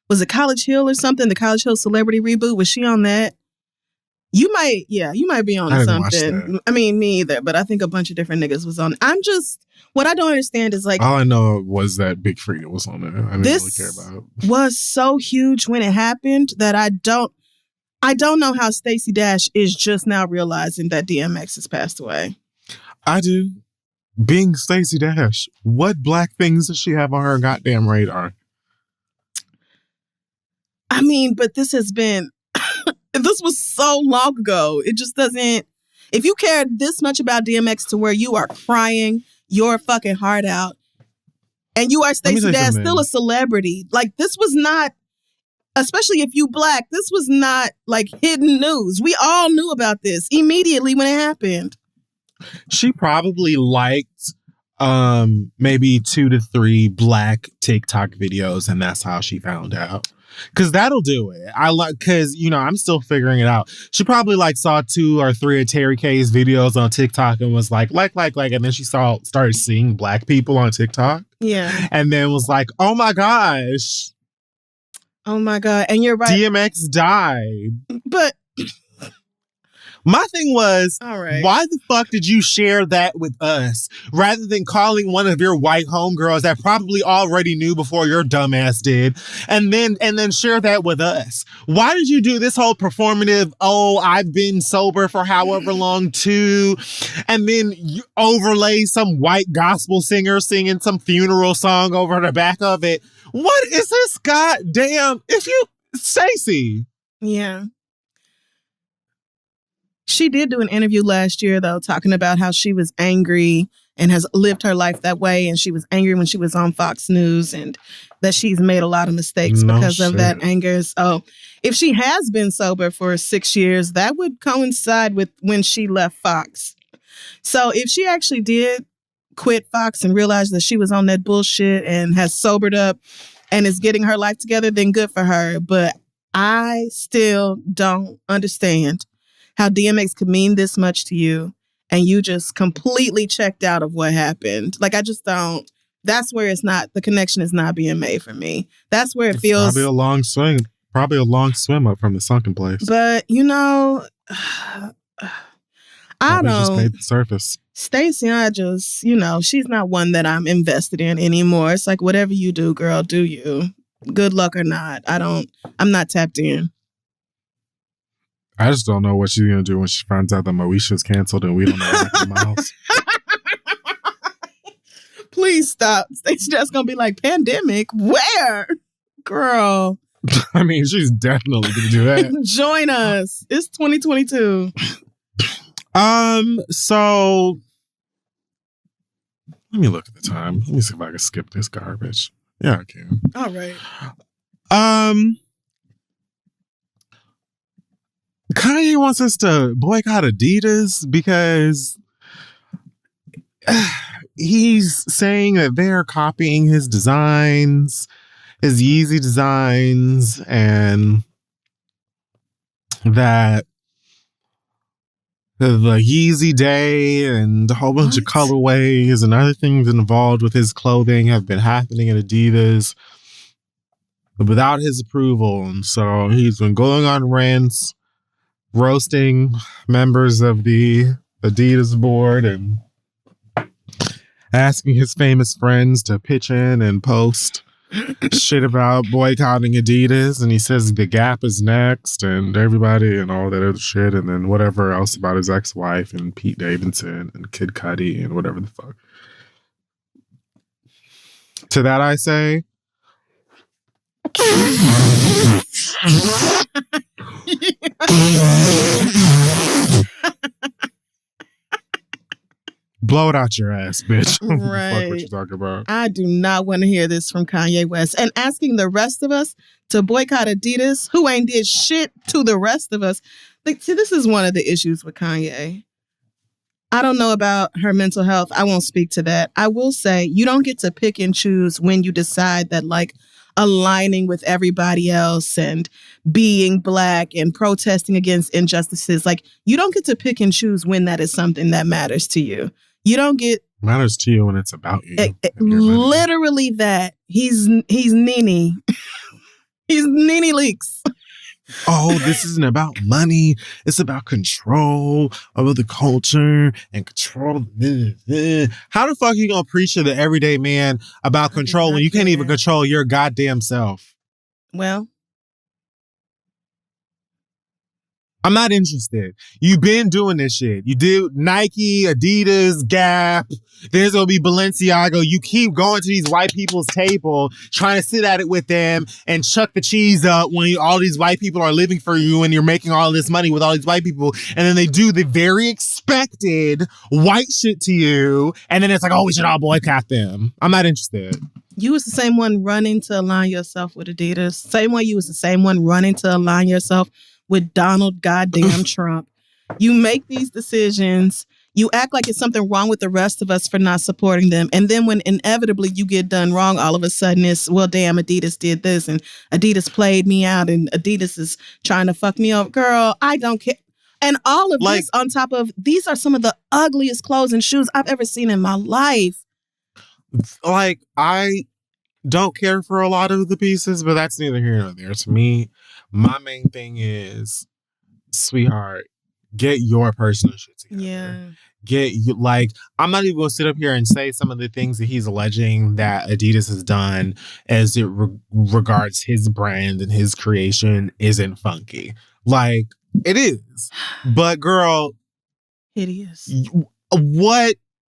Was it College Hill or something? The College Hill celebrity reboot? Was she on that? You might be on something. I mean, me either, but I think a bunch of different niggas was on. What I don't understand is like... All I know was that Big Freedia was on it. I didn't really care about it. Was so huge when it happened that I don't know how Stacey Dash is just now realizing that DMX has passed away. I do. Being Stacey Dash, what Black things does she have on her goddamn radar? I mean, but this has been... This was so long ago. It just doesn't... If you care this much about DMX to where you are crying your fucking heart out, and you are Stacey Dash, still a celebrity. Like, this was not... Especially if you Black, this was not like hidden news. We all knew about this immediately when it happened. She probably liked maybe 2 to 3 Black TikTok videos, and that's how she found out. Because that'll do it. Because, I'm still figuring it out. She probably saw 2 or 3 of Terry K's videos on TikTok and was like, and then she started seeing Black people on TikTok. Yeah. And then was like, oh my gosh. Oh my God. And you're right. DMX died. But my thing was, all right, why the fuck did you share that with us rather than calling one of your white homegirls that probably already knew before your dumbass did, and then share that with us? Why did you do this whole performative, oh, I've been sober for however long too, and then you overlay some white gospel singer singing some funeral song over the back of it? What is this goddamn, Stacey? Yeah. She did do an interview last year, though, talking about how she was angry and has lived her life that way. And she was angry when she was on Fox News and that she's made a lot of mistakes because of that anger. So if she has been sober for 6 years, that would coincide with when she left Fox. So if she actually did quit Fox and realized that she was on that bullshit and has sobered up and is getting her life together, then good for her. But I still don't understand how DMX could mean this much to you and you just completely checked out of what happened. Like, I just don't. That's where the connection is not being made for me. That's where it feels. Probably a long swim up from the sunken place. But, I don't. Just made the surface. Stacey, she's not one that I'm invested in anymore. It's like, whatever you do, girl, do you. Good luck or not. I'm not tapped in. I just don't know what she's going to do when she finds out that Moesha's canceled and we don't know what happened to Miles. Please stop. Stacey just going to be like, pandemic? Where? Girl. I mean, she's definitely going to do that. Join us. It's 2022. So let me look at the time. Let me see if I can skip this garbage. Yeah, I can. All right. Kanye wants us to boycott Adidas because he's saying that they're copying his designs, his Yeezy designs, and that the Yeezy Day and a whole bunch of colorways and other things involved with his clothing have been happening at Adidas without his approval. And so he's been going on rants, roasting members of the Adidas board and asking his famous friends to pitch in and post shit about boycotting Adidas. And he says the Gap is next and everybody and all that other shit. And then whatever else about his ex-wife and Pete Davidson and Kid Cudi and whatever the fuck. To that I say, blow it out your ass, bitch. Right. What you talking about? I do not want to hear this from Kanye West. And asking the rest of us to boycott Adidas, who ain't did shit to the rest of us. Like, see, this is one of the issues with Kanye. I don't know about her mental health. I won't speak to that. I will say you don't get to pick and choose when you decide that, like, aligning with everybody else and being Black and protesting against injustices. Like, you don't get to pick and choose when that is something that matters to you. You don't get... Matters to you when it's about you. Literally that. He's Nene. He's Nene Leaks. Oh, this isn't about money. It's about control of the culture and control. How the fuck are you going to preach to the everyday man about control when you can't even control your goddamn self? Well, I'm not interested. You've been doing this shit. You do Nike, Adidas, Gap. There's going to be Balenciaga. You keep going to these white people's table, trying to sit at it with them and chuck the cheese up when all these white people are living for you and you're making all this money with all these white people. And then they do the very expected white shit to you. And then it's like, oh, we should all boycott them. I'm not interested. You was the same one running to align yourself with Adidas. Same way you was the same one running to align yourself with Donald goddamn Trump. You make these decisions. You act like it's something wrong with the rest of us for not supporting them. And then when inevitably you get done wrong, all of a sudden it's, well, damn, Adidas did this and Adidas played me out and Adidas is trying to fuck me up. Girl, I don't care. And all of this on top of, these are some of the ugliest clothes and shoes I've ever seen in my life. Like, I don't care for a lot of the pieces, but that's neither here nor there. To me, my main thing is, sweetheart, get your personal shit together. Yeah. Get you, like, I'm not even gonna sit up here and say some of the things that he's alleging that Adidas has done as it regards his brand and his creation isn't funky. Like, it is. But girl, hideous. What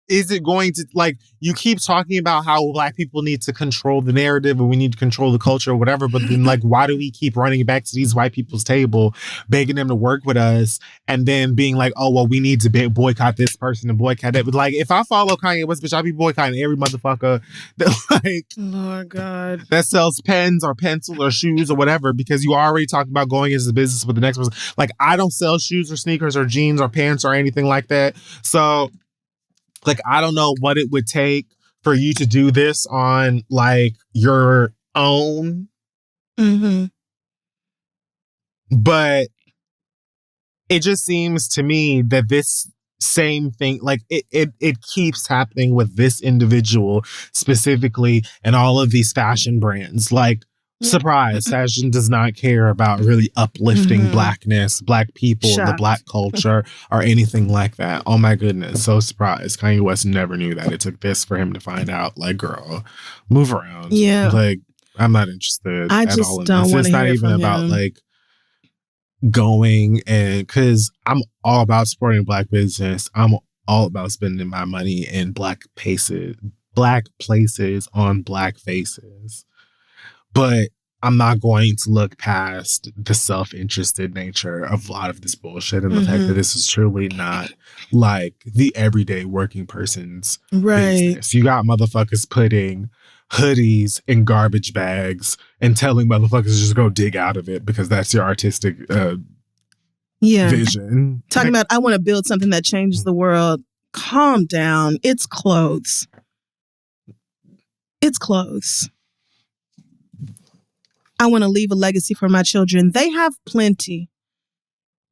is it going to, like, you keep talking about how Black people need to control the narrative and we need to control the culture or whatever, but then, like, why do we keep running back to these white people's table, begging them to work with us, and then being like, oh, well, we need to boycott this person and boycott that. But, like, if I follow Kanye West, bitch, I'll be boycotting every motherfucker that, like, Lord God, that sells pens or pencils or shoes or whatever, because you already talked about going into business with the next person. Like, I don't sell shoes or sneakers or jeans or pants or anything like that. So, like, I don't know what it would take for you to do this on, like, your own. Mm-hmm. But it just seems to me that this same thing, like, it keeps happening with this individual specifically and all of these fashion brands. Like, surprise, fashion does not care about really uplifting Blackness, Black people, the Black culture, or anything like that. Oh my goodness, so surprised. Kanye West never knew that. It took this for him to find out. Like, girl, move around. Yeah. Like, I'm not interested I at just all in don't this. want It's to not hear even from about him. like going, and because I'm all about supporting Black business. I'm all about spending my money in Black places on Black faces. But I'm not going to look past the self-interested nature of a lot of this bullshit and the fact that this is truly not like the everyday working person's business. You got motherfuckers putting hoodies in garbage bags and telling motherfuckers to just go dig out of it because that's your artistic vision. Talking about, I want to build something that changes the world. Calm down. It's clothes. It's clothes. I want to leave a legacy for my children. They have plenty.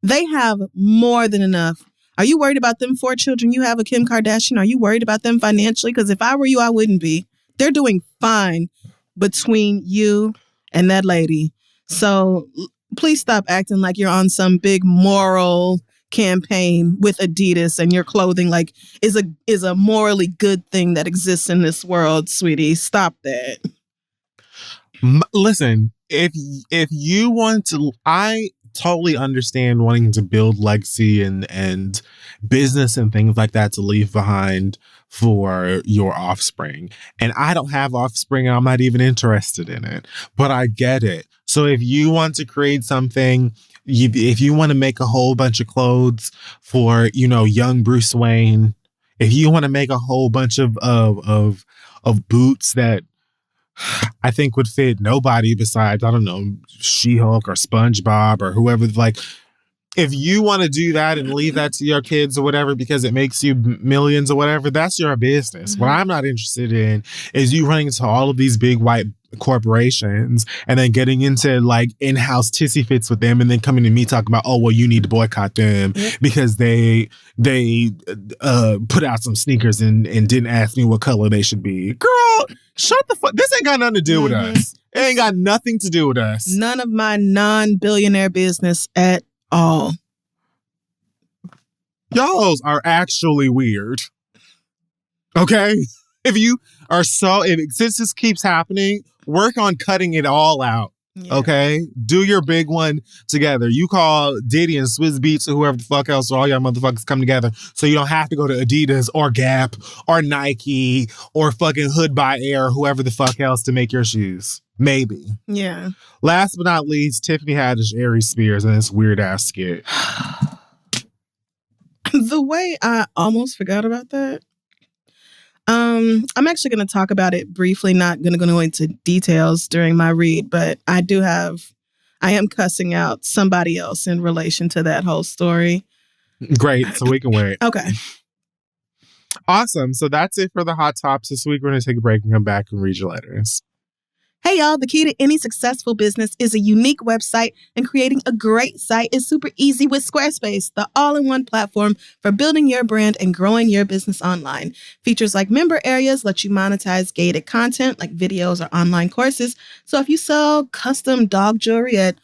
They have more than enough. Are you worried about them 4 children you have, a Kim Kardashian? Are you worried about them financially? Because if I were you, I wouldn't be. They're doing fine between you and that lady. So please stop acting like you're on some big moral campaign with Adidas and your clothing like is a morally good thing that exists in this world, sweetie. Stop that. Listen, if you want to, I totally understand wanting to build legacy and business and things like that to leave behind for your offspring. And I don't have offspring and I'm not even interested in it, but I get it. So if you want to create something, if you want to make a whole bunch of clothes for, young Bruce Wayne, if you want to make a whole bunch of boots that I think would fit nobody besides, I don't know, She-Hulk or SpongeBob or whoever. Like, if you want to do that and leave that to your kids or whatever because it makes you millions or whatever, that's your business. What I'm not interested in is you running into all of these big white corporations and then getting into like in-house tissy fits with them and then coming to me talking about, oh, well, you need to boycott them because they put out some sneakers and didn't ask me what color they should be. Girl, shut the fuck. This ain't got nothing to do with us. It ain't got nothing to do with us. None of my non-billionaire business at all. Y'all's are actually weird. Okay? Since this keeps happening, work on cutting it all out. Yeah. Okay? Do your big one together. You call Diddy and Swizz Beatz or whoever the fuck else, or all y'all motherfuckers come together so you don't have to go to Adidas or Gap or Nike or fucking Hood by Air or whoever the fuck else to make your shoes. Maybe. Yeah. Last but not least, Tiffany Haddish, Aries Spears, and this weird ass skit. The way I almost forgot about that. I'm actually going to talk about it briefly, not going to go into details during my read, but I am cussing out somebody else in relation to that whole story. Great. So we can wait. Okay. Awesome. So that's it for the hot tops this week. We're going to take a break and come back and read your letters. Hey, y'all, the key to any successful business is a unique website, and creating a great site is super easy with Squarespace, the all-in-one platform for building your brand and growing your business online. Features like member areas let you monetize gated content like videos or online courses. So if you sell custom dog jewelry at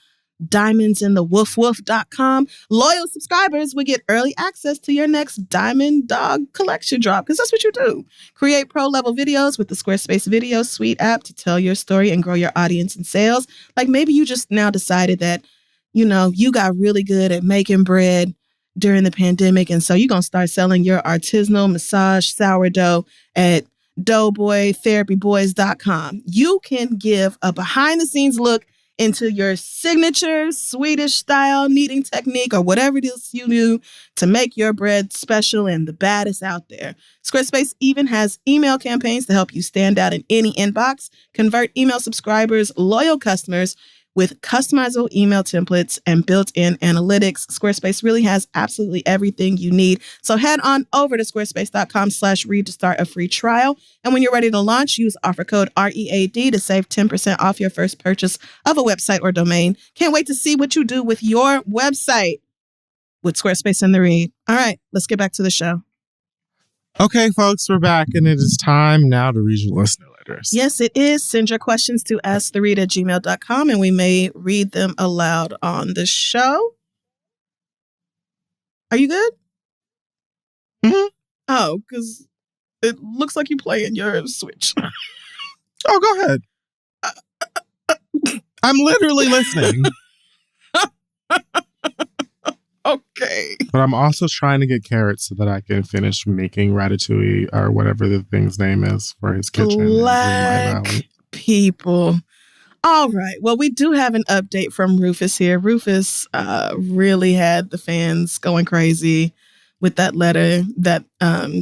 diamondsinthewoofwoof.com, loyal subscribers will get early access to your next diamond dog collection drop, because that's what you do. Create pro-level videos with the Squarespace Video Suite app to tell your story and grow your audience and sales. Like maybe you just now decided that, you got really good at making bread during the pandemic, and so you're going to start selling your artisanal massage sourdough at doughboytherapyboys.com. You can give a behind-the-scenes look into your signature Swedish style kneading technique or whatever it is you do to make your bread special and the baddest out there. Squarespace even has email campaigns to help you stand out in any inbox, convert email subscribers, loyal customers with customizable email templates and built-in analytics. Squarespace really has absolutely everything you need. So head on over to squarespace.com/read to start a free trial. And when you're ready to launch, use offer code READ to save 10% off your first purchase of a website or domain. Can't wait to see what you do with your website with Squarespace and the Read. All right, let's get back to the show. Okay, folks, we're back, and it is time now to read your listener letters. Yes, it is. Send your questions to asktheread@gmail.com, and we may read them aloud on the show. Are you good? Mm-hmm. Oh, because it looks like you're playing your Switch. Oh, go ahead. I'm literally listening. Okay. But I'm also trying to get carrots so that I can finish making ratatouille or whatever the thing's name is for his kitchen. Black people. All right. Well, we do have an update from Rufus here. Rufus really had the fans going crazy with that letter that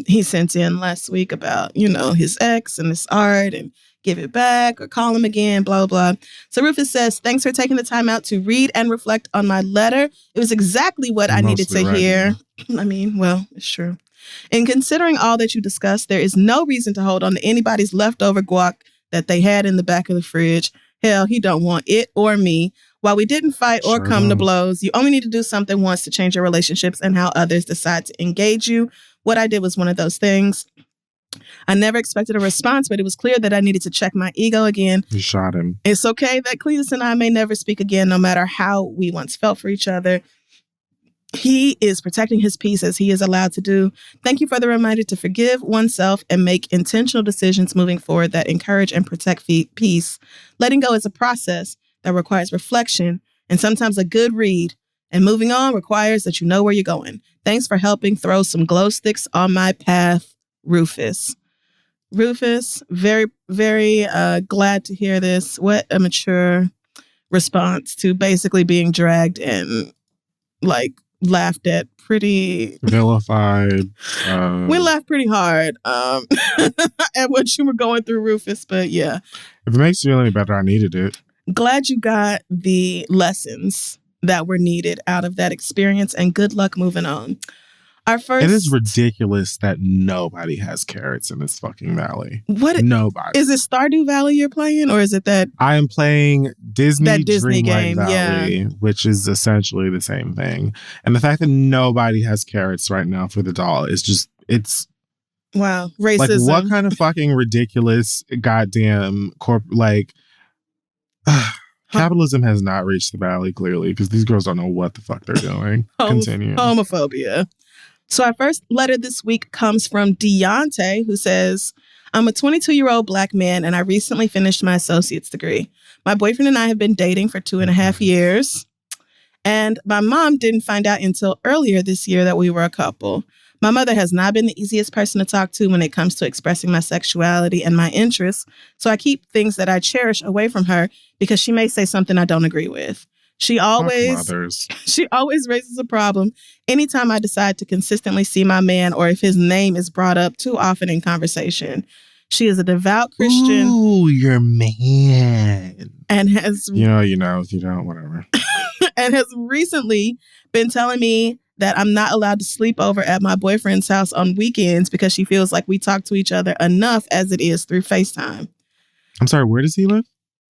he sent in last week about, his ex and his art and give it back or call him again, blah, blah. So Rufus says, thanks for taking the time out to read and reflect on my letter. It was exactly what I needed to hear. I mean, well, it's true. In considering all that you discussed, there is no reason to hold on to anybody's leftover guac that they had in the back of the fridge. Hell, he don't want it or me. While we didn't fight or come to blows, you only need to do something once to change your relationships and how others decide to engage you. What I did was one of those things. I never expected a response, but it was clear that I needed to check my ego again. You shot him. It's okay that Cletus and I may never speak again, no matter how we once felt for each other. He is protecting his peace as he is allowed to do. Thank you for the reminder to forgive oneself and make intentional decisions moving forward that encourage and protect peace. Letting go is a process that requires reflection and sometimes a good read. And moving on requires that you know where you're going. Thanks for helping throw some glow sticks on my path, Rufus. Rufus, very, very glad to hear this. What a mature response to basically being dragged and laughed at pretty vilified. We laughed pretty hard at what you were going through, Rufus. But yeah, if it makes you feel any better, I needed it. Glad you got the lessons that were needed out of that experience, and good luck moving on. It is ridiculous that nobody has carrots in this fucking valley. Nobody. Is it Stardew Valley you're playing, or is it that I am playing Disney game, Valley, which is essentially the same thing. And the fact that nobody has carrots right now for the doll is just wow, racism. Like, what kind of fucking ridiculous goddamn capitalism has not reached the valley, clearly, because these girls don't know what the fuck they're doing. Continue. Homophobia. So our first letter this week comes from Deontay, who says, I'm a 22-year-old Black man, and I recently finished my associate's degree. My boyfriend and I have been dating for 2.5 years, and my mom didn't find out until earlier this year that we were a couple. My mother has not been the easiest person to talk to when it comes to expressing my sexuality and my interests, so I keep things that I cherish away from her because she may say something I don't agree with. She always raises a problem anytime I decide to consistently see my man or if his name is brought up too often in conversation. She is a devout Christian. Ooh, your man. And has... You know, if you don't, whatever. And has recently been telling me that I'm not allowed to sleep over at my boyfriend's house on weekends because she feels like we talk to each other enough as it is through FaceTime. I'm sorry, where does he live?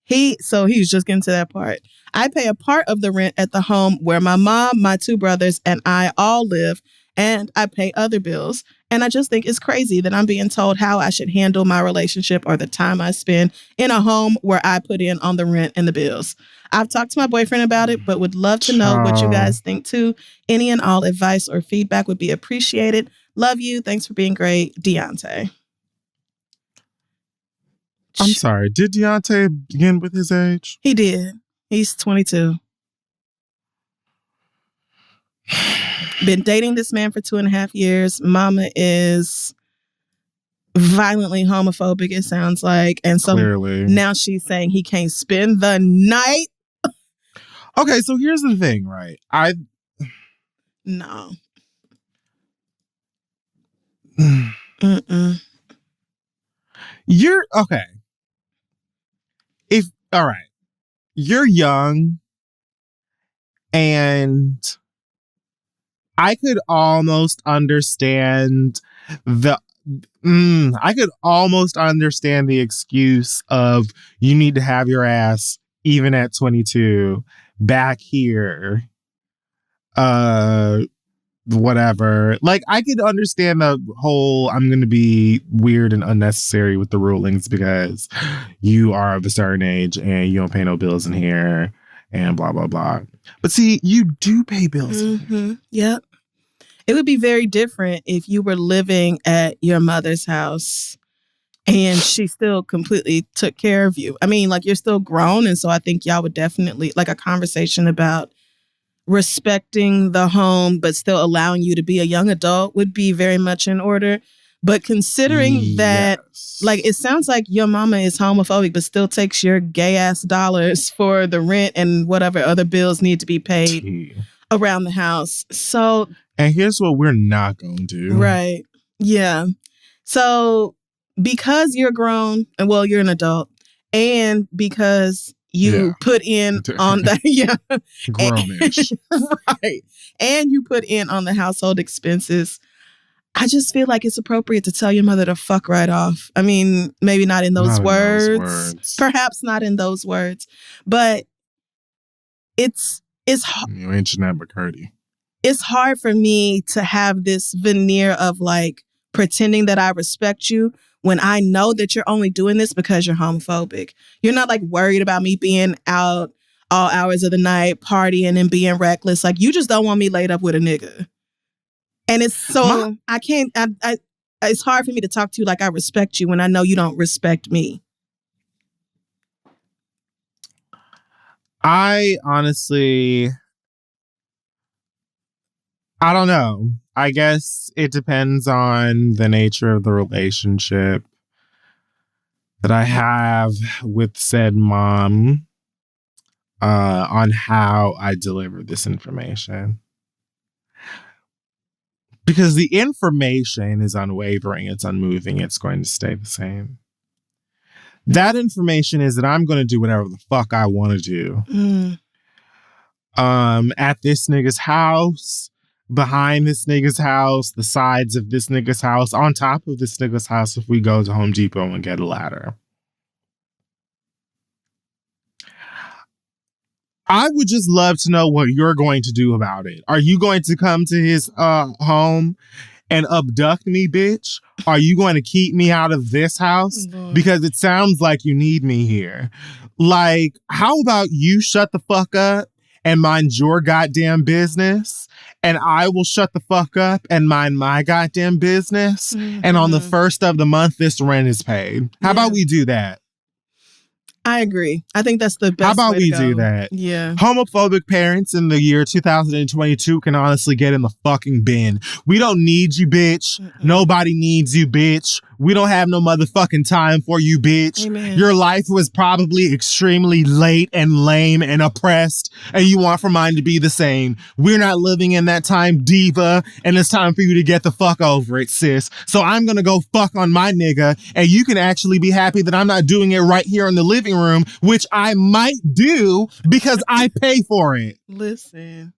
He was just getting to that part. I pay a part of the rent at the home where my mom, my two brothers, and I all live, and I pay other bills. And I just think it's crazy that I'm being told how I should handle my relationship or the time I spend in a home where I put in on the rent and the bills. I've talked to my boyfriend about it, but would love to know what you guys think too. Any and all advice or feedback would be appreciated. Love you. Thanks for being great, Deontay. I'm sorry. Did Deontay begin with his age? He did. He's 22. Been dating this man for 2.5 years. Mama is violently homophobic, it sounds like. And so Clearly. Now she's saying he can't spend the night. Okay, so here's the thing, right? No. Mm-mm. You're okay. All right, you're young, and I could almost understand the excuse of you need to have your ass even at 22 back here. Whatever. Like, I could understand the whole I'm going to be weird and unnecessary with the rulings because you are of a certain age and you don't pay no bills in here and blah, blah, blah. But see, you do pay bills. Mm-hmm. Yep. It would be very different if you were living at your mother's house and she still completely took care of you. I mean, like, you're still grown. And so I think y'all would definitely, like, a conversation about respecting the home, but still allowing you to be a young adult would be very much in order. But considering that, like, it sounds like your mama is homophobic, but still takes your gay ass dollars for the rent and whatever other bills need to be paid around the house. So, and here's what we're not going to do. Right. Yeah. So because you're grown and well, you're an adult, and because you put in on the grownish. Right. And you put in on the household expenses. I just feel like it's appropriate to tell your mother to fuck right off. I mean, maybe not in those words. Perhaps not in those words. But it's you ain't Jeanette McCurdy. It's hard for me to have this veneer of like pretending that I respect you when I know that you're only doing this because you're homophobic. You're not like worried about me being out all hours of the night, partying and being reckless. Like, you just don't want me laid up with a nigga. And it's so, it's hard for me to talk to you like I respect you when I know you don't respect me. I honestly, I don't know. I guess it depends on the nature of the relationship that I have with said mom, on how I deliver this information. Because the information is unwavering, it's unmoving, it's going to stay the same. That information is that I'm going to do whatever the fuck I want to do. At this nigga's house, behind this nigga's house, the sides of this nigga's house, on top of this nigga's house if we go to Home Depot and get a ladder. I would just love to know what you're going to do about it. Are you going to come to his home and abduct me, bitch? Are you going to keep me out of this house? Because it sounds like you need me here. Like, how about you shut the fuck up and mind your goddamn business, and I will shut the fuck up and mind my goddamn business. And on the first of the month, this rent is paid. How about we do that? I agree. I think that's the best. How about way to we go. do that? Yeah. Homophobic parents in the year 2022 can honestly get in the fucking bin. We don't need you, bitch. Nobody needs you, bitch. We don't have no motherfucking time for you, bitch. Amen. Your life was probably extremely late and lame and oppressed, and you want for mine to be the same. We're not living in that time, diva, and it's time for you to get the fuck over it, sis. So I'm gonna go fuck on my nigga, and you can actually be happy that I'm not doing it right here in the living room, which I might do because I pay for it. Listen.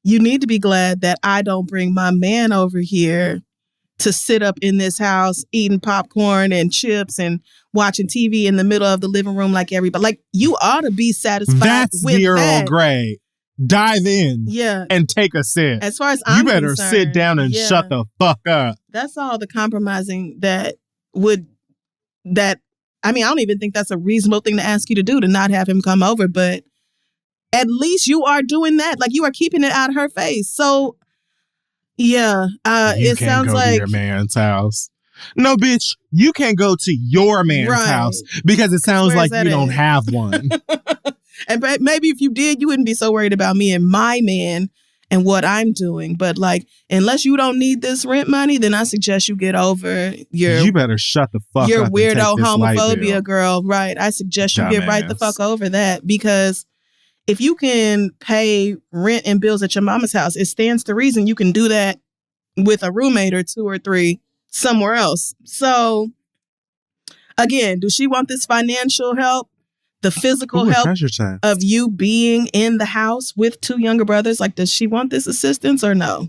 You need to be glad that I don't bring my man over here to sit up in this house eating popcorn and chips and watching TV in the middle of the living room like everybody. Like, you ought to be satisfied That's with the Earl that. Grey. Dive in Yeah. and take a sip. As far as you I'm better concerned, sit down and shut the fuck up. That's all the compromising I don't even think that's a reasonable thing to ask you to do, to not have him come over, but at least you are doing that. Like, you are keeping it out of her face. So, yeah, you it can't sounds go like to your man's house. No, bitch, you can't go to your man's house because it sounds like you don't have one. And maybe if you did, you wouldn't be so worried about me and my man and what I'm doing. But like, unless you don't need this rent money, then I suggest you get over You better shut the fuck your up. Your weirdo and take this homophobia, girl. Right. I suggest you get right the fuck over that, because if you can pay rent and bills at your mama's house, it stands to reason you can do that with a roommate or 2 or 3 somewhere else. So again, does she want this financial help? The physical help of you being in the house with 2 younger brothers? Like, does she want this assistance or no?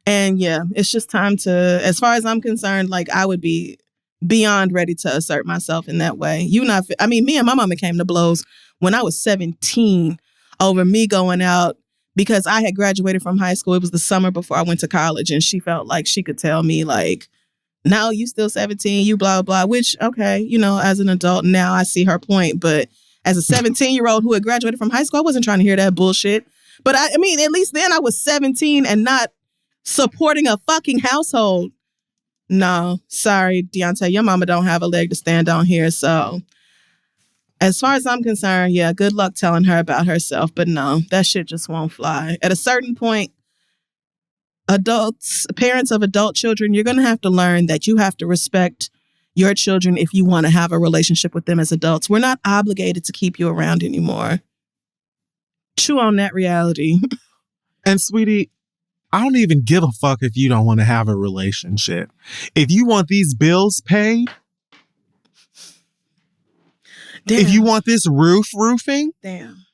And yeah, it's just time to, as far as I'm concerned, like, I would be beyond ready to assert myself in that way. Me and my mama came to blows when I was 17 over me going out because I had graduated from high school. It was the summer before I went to college, and she felt like she could tell me, like, no, you still 17, you blah, blah, which, okay, as an adult now I see her point. But as a 17-year-old who had graduated from high school, I wasn't trying to hear that bullshit. But at least then I was 17 and not supporting a fucking household. No, sorry, Deontay, your mama don't have a leg to stand on here. So as far as I'm concerned, yeah, good luck telling her about herself. But no, that shit just won't fly. At a certain point, parents of adult children, you're going to have to learn that you have to respect your children if you want to have a relationship with them as adults. We're not obligated to keep you around anymore. Chew on that reality. And sweetie, I don't even give a fuck if you don't want to have a relationship. If you want these bills paid, if you want this roofing, damn.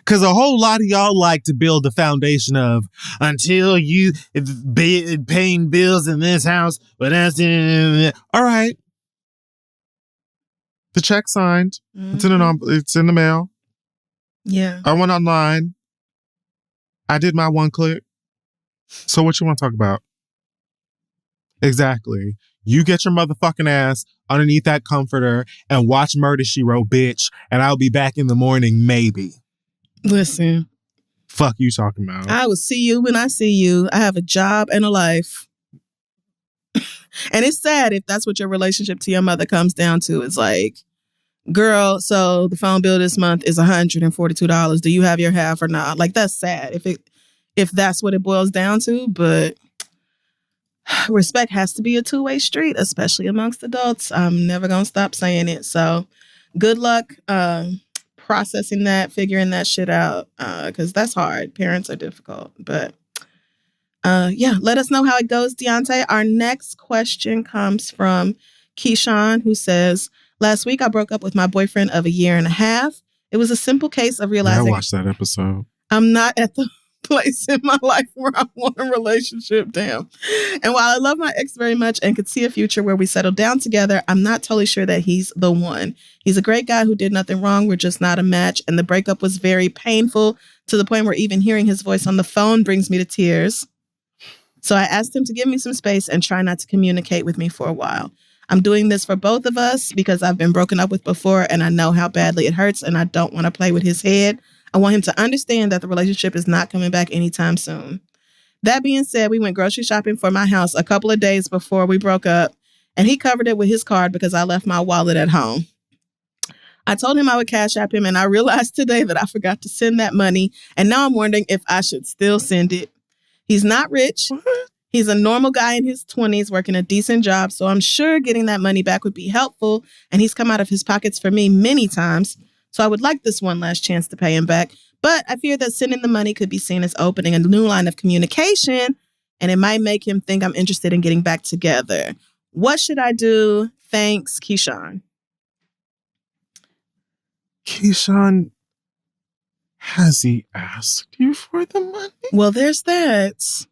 Because a whole lot of y'all like to build the foundation of until you paying bills in this house, but that's all right. The check signed. Mm-hmm. It's in the mail. Yeah. I went online. I did my 1 click. So what you want to talk about? Exactly. You get your motherfucking ass underneath that comforter and watch Murder, She Wrote, bitch, and I'll be back in the morning, maybe. Listen. Fuck you talking about? I will see you when I see you. I have a job and a life. And it's sad if that's what your relationship to your mother comes down to. It's like, girl, so the phone bill this month is $142. Do you have your half or not? Like, that's sad if that's what it boils down to. But respect has to be a 2-way street, especially amongst adults. I'm never going to stop saying it. So good luck processing that, figuring that shit out, because that's hard. Parents are difficult. But let us know how it goes, Deontay. Our next question comes from Keyshawn, who says, last week I broke up with my boyfriend of a year and a half. It was a simple case of realizing I watched that episode. I'm not at the place in my life where I want a relationship. Damn. And while I love my ex very much and could see a future where we settle down together, I'm not totally sure that he's the one. He's a great guy who did nothing wrong. We're just not a match. And the breakup was very painful to the point where even hearing his voice on the phone brings me to tears. So I asked him to give me some space and try not to communicate with me for a while. I'm doing this for both of us because I've been broken up with before and I know how badly it hurts and I don't want to play with his head. I want him to understand that the relationship is not coming back anytime soon. That being said, we went grocery shopping for my house a couple of days before we broke up, and he covered it with his card because I left my wallet at home. I told him I would cash app him, and I realized today that I forgot to send that money, and now I'm wondering if I should still send it. He's not rich. He's a normal guy in his 20s working a decent job, so I'm sure getting that money back would be helpful, and he's come out of his pockets for me many times. So I would like this one last chance to pay him back. But I fear that sending the money could be seen as opening a new line of communication, and it might make him think I'm interested in getting back together. What should I do? Thanks, Keyshawn. Keyshawn, has he asked you for the money? Well, there's that.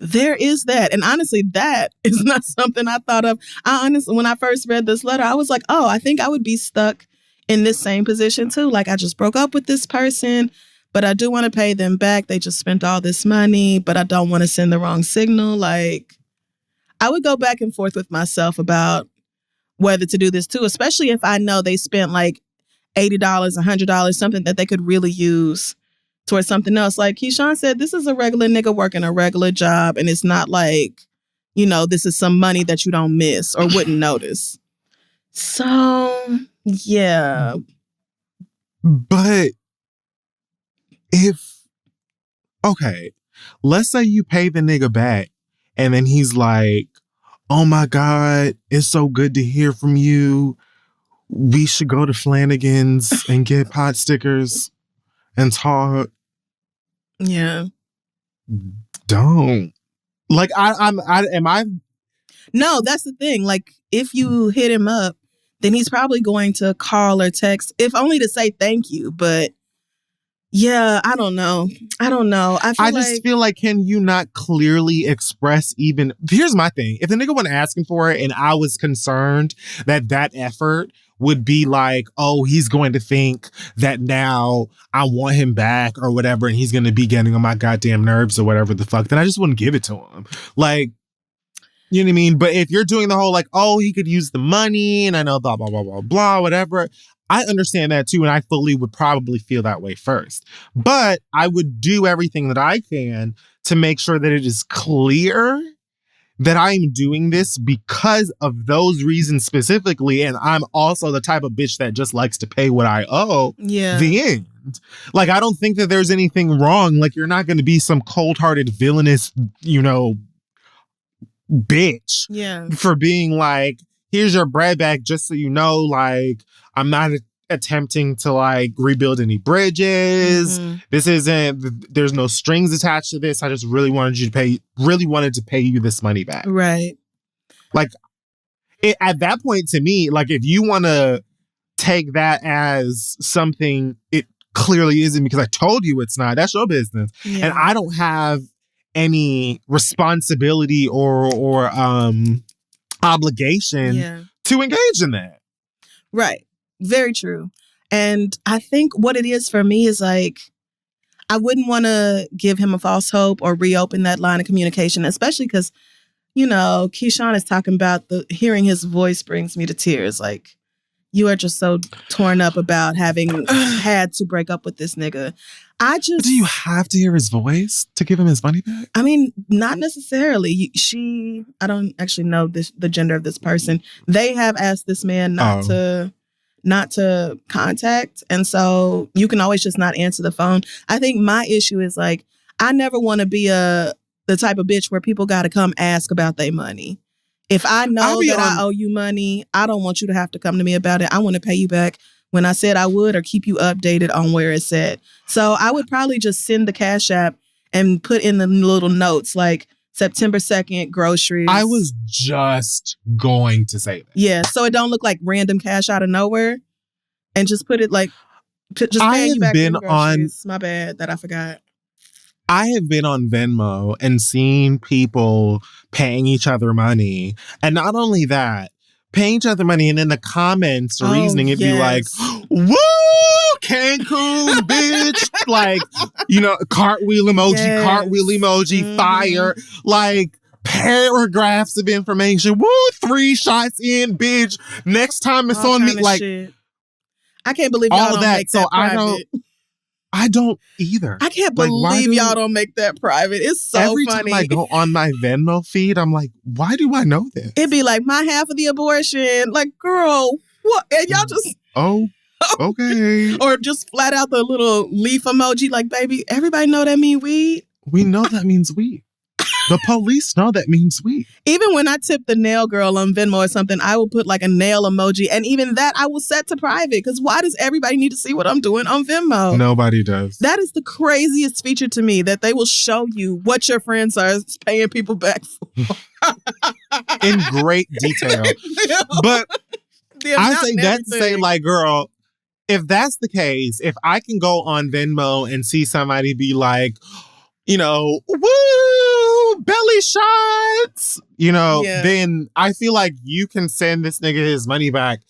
There is that. And honestly, that is not something I thought of. When I first read this letter, I was like, oh, I think I would be stuck in this same position too. Like, I just broke up with this person, but I do want to pay them back. They just spent all this money, but I don't want to send the wrong signal. Like, I would go back and forth with myself about whether to do this too, especially if I know they spent like $80, $100, something that they could really use towards something else. Like Keyshawn said, this is a regular nigga working a regular job, and it's not like, this is some money that you don't miss or wouldn't notice. So, yeah. But let's say you pay the nigga back and then he's like, oh my God, it's so good to hear from you. We should go to Flanagan's and get pot stickers and talk. Yeah. Don't. Like, am I? No, that's the thing. Like, if you hit him up, then he's probably going to call or text, if only to say thank you. But yeah, I don't know. I just feel like, can you not clearly express even... Here's my thing. If the nigga wasn't asking for it and I was concerned that effort would be like, oh, he's going to think that now I want him back or whatever, and he's going to be getting on my goddamn nerves or whatever the fuck, then I just wouldn't give it to him. Like, you know what I mean? But if you're doing the whole like, oh, he could use the money and I know blah, blah, blah, blah, blah, whatever... I understand that too, and I fully would probably feel that way first. But I would do everything that I can to make sure that it is clear that I'm doing this because of those reasons specifically, and I'm also the type of bitch that just likes to pay what I owe. Yeah. The end. Like, I don't think that there's anything wrong. Like, you're not going to be some cold-hearted, villainous, bitch. Yeah. For being like, here's your bread back just so you know, like, I'm not attempting to like rebuild any bridges. Mm-hmm. This isn't, there's no strings attached to this. I just really wanted to pay you this money back. Right. Like, at that point to me, like, if you want to take that as something it clearly isn't because I told you it's not, that's your business. Yeah. And I don't have any responsibility or obligation to engage in that. Right. Very true. And I think what it is for me is like, I wouldn't want to give him a false hope or reopen that line of communication, especially because, Keyshawn is talking about hearing his voice brings me to tears. Like, you are just so torn up about having had to break up with this nigga. Do you have to hear his voice to give him his money back? I mean, not necessarily. I don't actually know the gender of this person. They have asked this man not to contact. And so you can always just not answer the phone. I think my issue is like, I never want to be the type of bitch where people got to come ask about their money. If I know that I owe you money, I don't want you to have to come to me about it. I want to pay you back when I said I would or keep you updated on where it's at. So I would probably just send the Cash App and put in the little notes like September 2nd, groceries. I was just going to say that. Yeah, so it don't look like random cash out of nowhere. And just put it like, just paying you back in groceries. My bad that I forgot. I have been on Venmo and seen people paying each other money. And not only that, paying each other money and in the comments reasoning, it'd be like, woo, Cancun, bitch. Like, cartwheel emoji, fire. Like, paragraphs of information. Woo, 3 shots in, bitch. Next time it's on me. Like, shit. I can't believe y'all don't make that private. I don't either. I can't believe y'all don't make that private. It's so funny. Every time I go on my Venmo feed, I'm like, why do I know this? It'd be like, my half of the abortion. Like, girl, what? And y'all just... Oh, okay. Or just flat out the little leaf emoji. Like, baby, everybody know that mean weed? We know that means weed. The police know that means weed. Even when I tip the nail girl on Venmo or something, I will put like a nail emoji. And even that I will set to private. Because why does everybody need to see what I'm doing on Venmo? Nobody does. That is the craziest feature to me, that they will show you what your friends are paying people back for. In great detail. But I say that to say, like, girl, if that's the case, if I can go on Venmo and see somebody be like, woo, belly shots, Yeah. then I feel like you can send this nigga his money back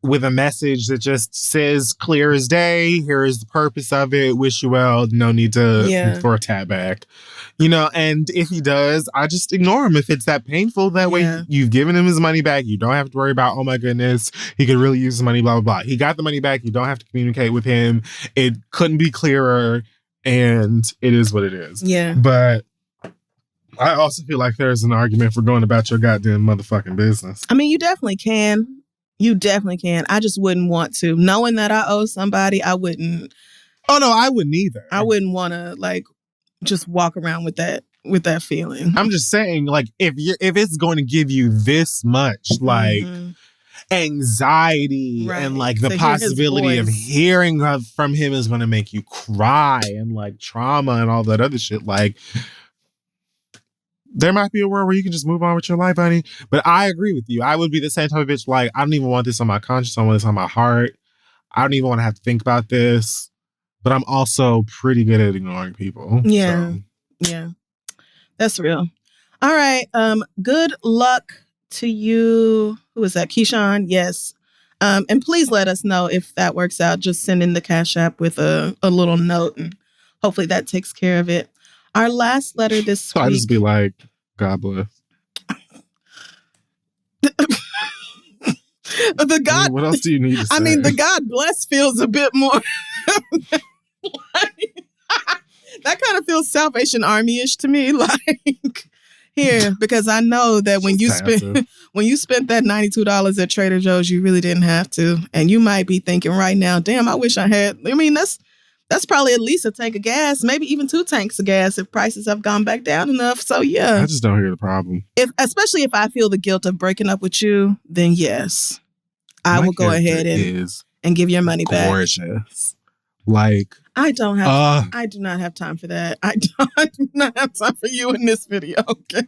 with a message that just says clear as day, here is the purpose of it, wish you well, no need for a tap back. And if he does, I just ignore him if it's that painful. That way you've given him his money back. You don't have to worry about, oh my goodness, he could really use the money, blah, blah, blah. He got the money back. You don't have to communicate with him. It couldn't be clearer, and it is what it is. Yeah. But I also feel like there's an argument for going about your goddamn motherfucking business. I mean, you definitely can. You definitely can. I just wouldn't want to. Knowing that I owe somebody, I wouldn't. Oh, no, I wouldn't either. I wouldn't want to, just walk around with that feeling. I'm just saying, if it's going to give you this much, anxiety and the possibility of hearing from him is going to make you cry and trauma and all that other shit, there might be a world where you can just move on with your life, honey. But I agree with you. I would be the same type of bitch. I don't even want this on my conscience. I want this on my heart. I don't even want to have to think about this. But I'm also pretty good at ignoring people. Yeah. So. Yeah. That's real. All right. Good luck to you. Who is that? Keyshawn? Yes. And please let us know if that works out. Just send in the Cash App with a little note, and hopefully that takes care of it. Our last letter this week. I just be like, God bless. What else do you need to say? I mean, the God bless feels a bit more. That kind of feels Salvation Army-ish to me. Here, because I know that when you spent that $92 at Trader Joe's, you really didn't have to, and you might be thinking right now, "Damn, I wish I had." I mean, that's probably at least a tank of gas, maybe even 2 tanks of gas if prices have gone back down enough. So yeah, I just don't hear the problem. Especially if I feel the guilt of breaking up with you, then yes, I will go ahead and give your money back. Gorgeous. I do not have time for that. I do not have time for you in this video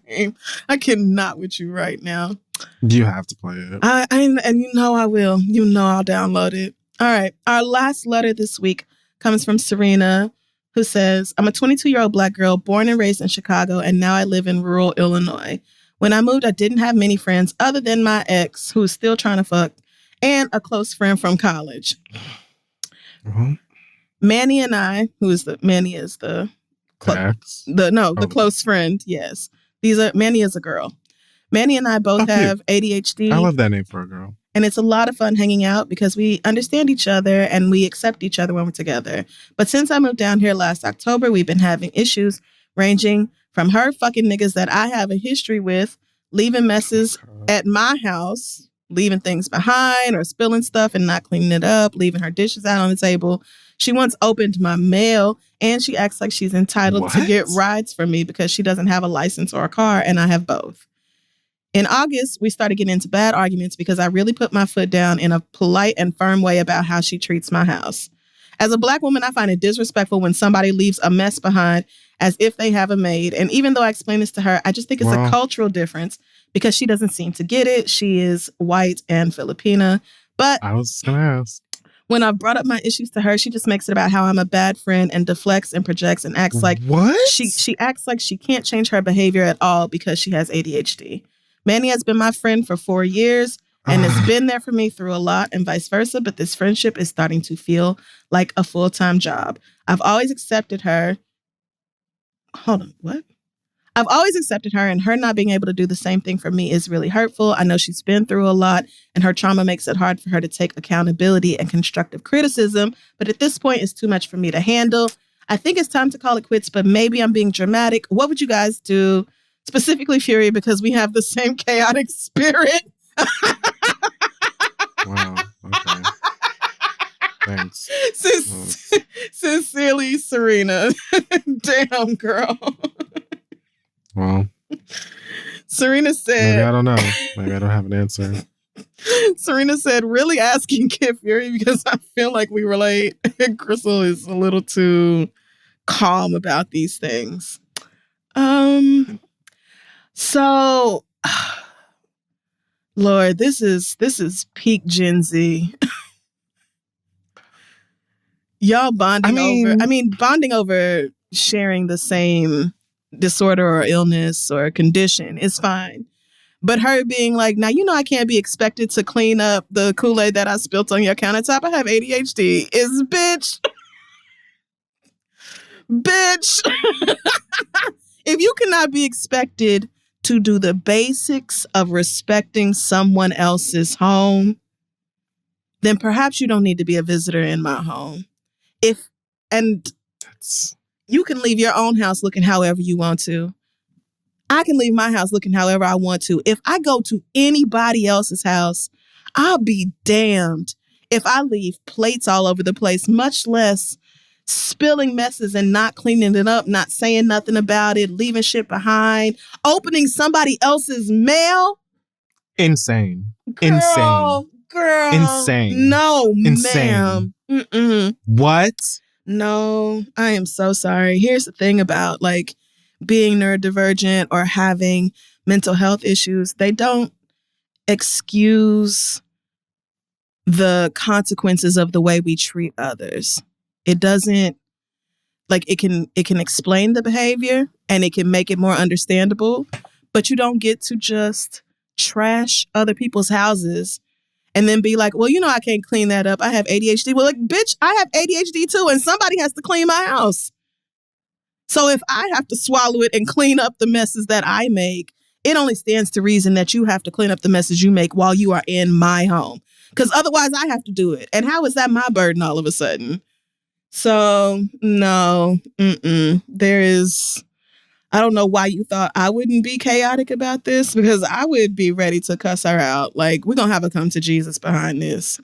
game. I cannot with you right now. You have to play it. And you know I will. You know I'll download it. All right. Our last letter this week comes from Serena, who says, I'm a 22-year-old Black girl born and raised in Chicago, and now I live in rural Illinois. When I moved, I didn't have many friends other than my ex, who's still trying to fuck, and a close friend from college. Uh-huh. Manny and I, Manny is the close friend. Yes. Manny is a girl. Manny and I both have ADHD. I love that name for a girl. And it's a lot of fun hanging out because we understand each other and we accept each other when we're together. But since I moved down here last October, we've been having issues ranging from her fucking niggas that I have a history with, leaving messes at my house, leaving things behind or spilling stuff and not cleaning it up, leaving her dishes out on the table. She once opened my mail, and she acts like she's entitled to get rides from me because she doesn't have a license or a car, and I have both. In August, we started getting into bad arguments because I really put my foot down in a polite and firm way about how she treats my house. As a Black woman, I find it disrespectful when somebody leaves a mess behind as if they have a maid. And even though I explain this to her, I just think it's a cultural difference because she doesn't seem to get it. She is white and Filipina. But I was going to ask. When I brought up my issues to her, she just makes it about how I'm a bad friend and deflects and projects and acts like she acts like she can't change her behavior at all because she has ADHD. Manny has been my friend for 4 years and has been there for me through a lot and vice versa. But this friendship is starting to feel like a full-time job. I've always accepted her. Hold on, what? I've always accepted her, and her not being able to do the same thing for me is really hurtful. I know she's been through a lot, and her trauma makes it hard for her to take accountability and constructive criticism. But at this point, it's too much for me to handle. I think it's time to call it quits, but maybe I'm being dramatic. What would you guys do? Specifically Fury, because we have the same chaotic spirit. Wow. Okay. Thanks. Sincerely, Serena. Damn, girl. Well, Serena said... Maybe I don't know. Maybe I don't have an answer. Serena said, really asking Kid Fury because I feel like we relate. Crystal is a little too calm about these things. So, Lord, this is peak Gen Z. Y'all bonding over sharing the same disorder or illness or condition. It's fine. But her being like, now, I can't be expected to clean up the Kool-Aid that I spilt on your countertop. I have ADHD. Is bitch. Bitch. If you cannot be expected to do the basics of respecting someone else's home, then perhaps you don't need to be a visitor in my home. You can leave your own house looking however you want to. I can leave my house looking however I want to. If I go to anybody else's house, I'll be damned if I leave plates all over the place, much less spilling messes and not cleaning it up, not saying nothing about it, leaving shit behind, opening somebody else's mail. Insane. Girl. Insane. No, Insane. ma'am. Mm-mm. What? No, I am so sorry. Here's the thing about being neurodivergent or having mental health issues. They don't excuse the consequences of the way we treat others. It doesn't, it can explain the behavior and it can make it more understandable, but you don't get to just trash other people's houses and then be like, well, I can't clean that up. I have ADHD. Well, bitch, I have ADHD too, and somebody has to clean my house. So if I have to swallow it and clean up the messes that I make, it only stands to reason that you have to clean up the messes you make while you are in my home. Because otherwise I have to do it. And how is that my burden all of a sudden? So, no. I don't know why you thought I wouldn't be chaotic about this, because I would be ready to cuss her out. We're going to have a come to Jesus behind this.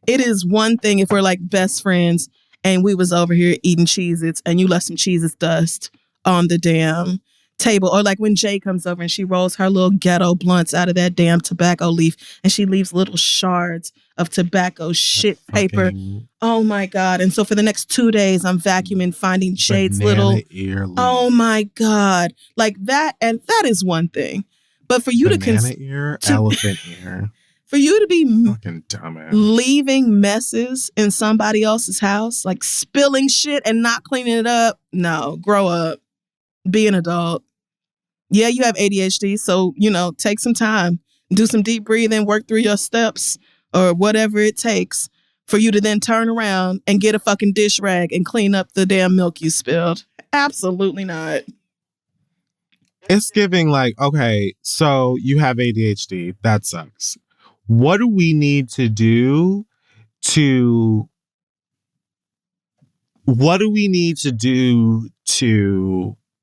It is one thing if we're best friends and we was over here eating Cheez-Its and you left some Cheez-Its dust on the damn table. Or when Jay comes over and she rolls her little ghetto blunts out of that damn tobacco leaf and she leaves little shards of tobacco shit paper. Oh my God. And so for the next 2 days, I'm vacuuming, finding Jade's little ear leaf. Oh my God. That, and that is one thing. But for you elephant ear. For you to be fucking dumbass, leaving messes in somebody else's house, spilling shit and not cleaning it up. No, grow up. Be an adult. Yeah, you have ADHD, so, take some time. Do some deep breathing, work through your steps or whatever it takes for you to then turn around and get a fucking dish rag and clean up the damn milk you spilled. Absolutely not. It's giving okay, so you have ADHD. That sucks. What do we need to do to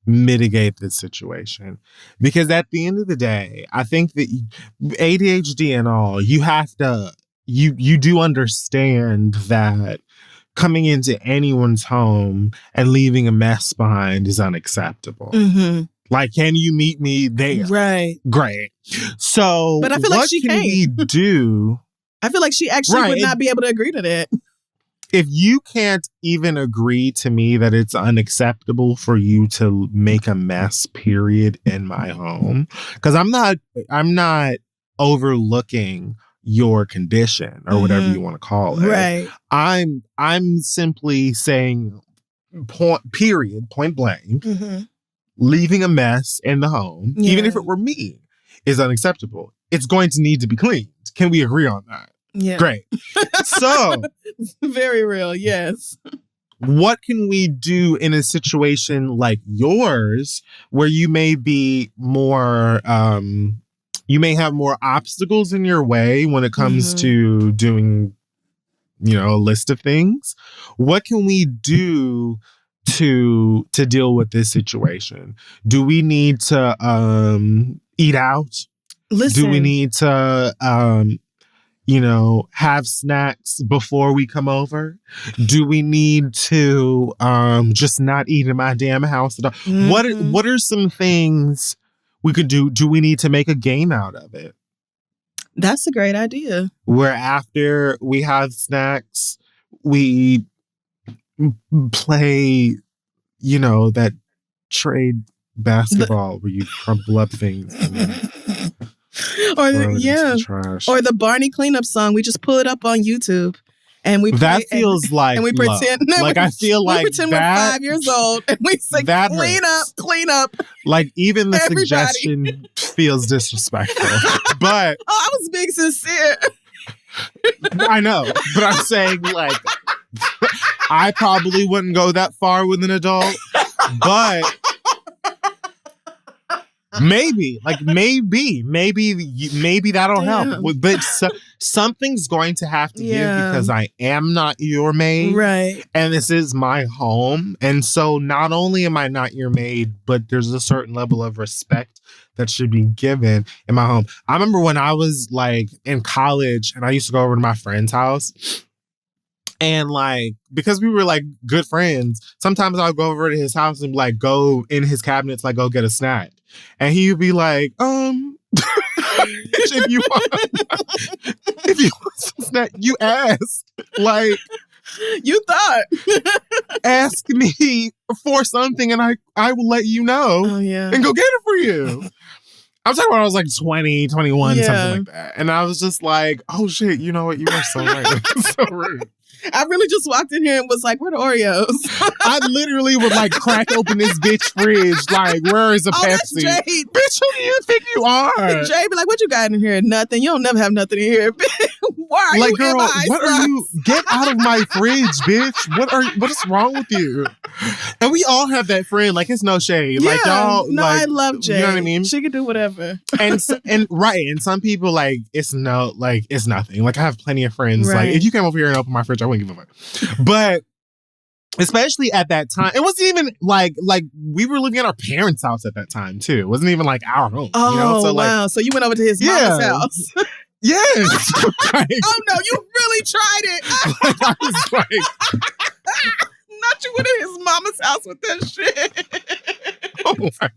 mitigate this situation? Because at the end of the day, I think that ADHD and all, you have to, you do understand that coming into anyone's home and leaving a mess behind is unacceptable. Mm-hmm. Can you meet me there? Right. Great. So, but I feel what she can can't. we do? I feel she actually would not be able to agree to that. If you can't even agree to me that it's unacceptable for you to make a mess, period, in my home, because I'm not overlooking your condition or whatever you want to call it. Right. I'm simply saying, point blank. Mm-hmm. Leaving a mess in the home, even if it were me, is unacceptable. It's going to need to be cleaned. Can we agree on that? Yeah. Great. So, very real, yes. What can we do in a situation like yours where you may be more, you may have more obstacles in your way when it comes to doing, a list of things? What can we do to deal with this situation? Do we need to eat out? Listen. Do we need to have snacks before we come over? Do we need to just not eat in my damn house at all? Mm-hmm. What are some things we could do? Do we need to make a game out of it? That's a great idea. Where after we have snacks, we play, that trade basketball where you crumple up things. Or the Barney cleanup song. We just pull it up on YouTube And we that feels like and we love. pretend like I feel like we pretend that, we're 5 years old and we say that clean up. Like even the Everybody. suggestion feels disrespectful. But I was being sincere. I know, but I'm saying like I probably wouldn't go that far with an adult, but maybe that'll help. But something's going to have to give because I am not your maid. Right. And this is my home. And so not only am I not your maid, but there's a certain level of respect that should be given in my home. I remember when I was like in college and I used to go over to my friend's house. And like, because we were like good friends, sometimes I'll go over to his house and like go in his cabinets, like go get a snack. And he would be like, if you want some snack, you ask. Like, you thought. Ask me for something and I will let you know. Oh, yeah. And go get it for you. I'm talking about when I was like 20, 21, something like that. And I was just like, oh shit, you know what? You are so right. That's so rude. I really just walked in here and was like, where the Oreos? I literally would like crack open this bitch fridge, like, where is a Pepsi? That's Jade. Bitch, who do you think you are? Jay be like, what you got in here? Nothing. You don't never have nothing in here. Why are like, you girl, in my what are you? Get out of my fridge, bitch. What is wrong with you? And we all have that friend. Like, it's no shade. Yeah, like, y'all. No, like, I love Jay. You know what I mean? She can do whatever. and some people like it's nothing. Like I have plenty of friends. Right. Like if you came over here and opened my fridge, I wouldn't give a fuck. But especially at that time, it wasn't even like we were living at our parents' house at that time too. It wasn't even like our home. Oh, you know? So, wow. So you went over to his mama's house. Yes. Like, oh no, you really tried it. I was like, not you went to his mama's house with that shit. Oh my.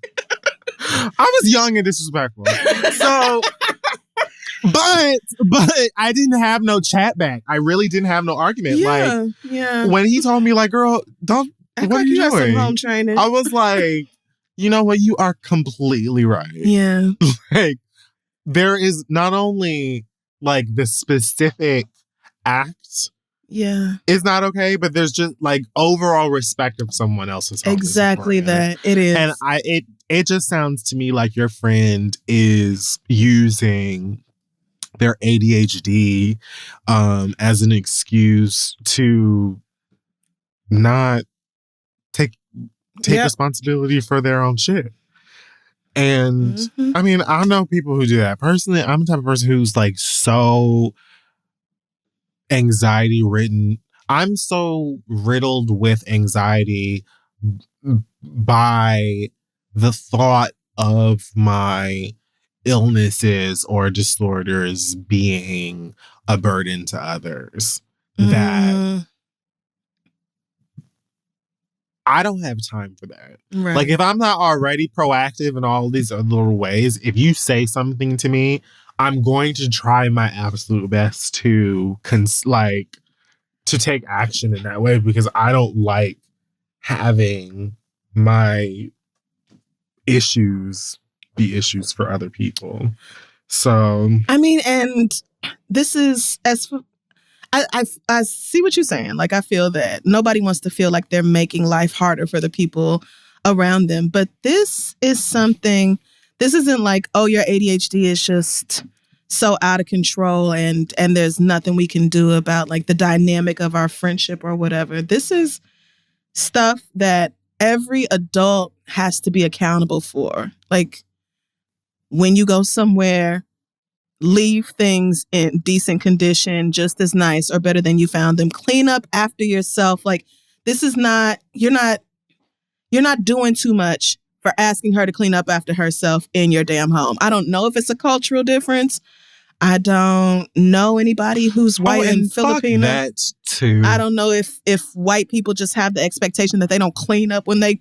I was young and disrespectful. So, but I didn't have no chat back. I really didn't have no argument. Yeah. When he told me, like, girl, don't, what are you doing? Some home training. I was like, you know what? You are completely right. Yeah. Like, there is not only like the specific act. Yeah. It's not okay, but there's just like overall respect of someone else's home. Exactly that. It is. And it just sounds to me like your friend is using their ADHD as an excuse to not take responsibility for their own shit. And I mean, I know people who do that. Personally, I'm the type of person who's like so anxiety ridden. I'm so riddled with anxiety by the thought of my illnesses or disorders being a burden to others that I don't have time for that. Right. Like, if I'm not already proactive in all these other little ways, if you say something to me, I'm going to try my absolute best to take action in that way because I don't like having my issues be issues for other people. So, I mean, and this is I see what you're saying. Like, I feel that nobody wants to feel like they're making life harder for the people around them. But this is something, this isn't like, oh, your ADHD is just so out of control and there's nothing we can do about like the dynamic of our friendship or whatever. This is stuff that every adult has to be accountable for. Like, when you go somewhere, leave things in decent condition, just as nice or better than you found them. Clean up after yourself. Like, this is not, you're not doing too much for asking her to clean up after herself in your damn home. I don't know if it's a cultural difference. I don't know anybody who's white and Filipino. That too. I don't know if white people just have the expectation that they don't clean up when they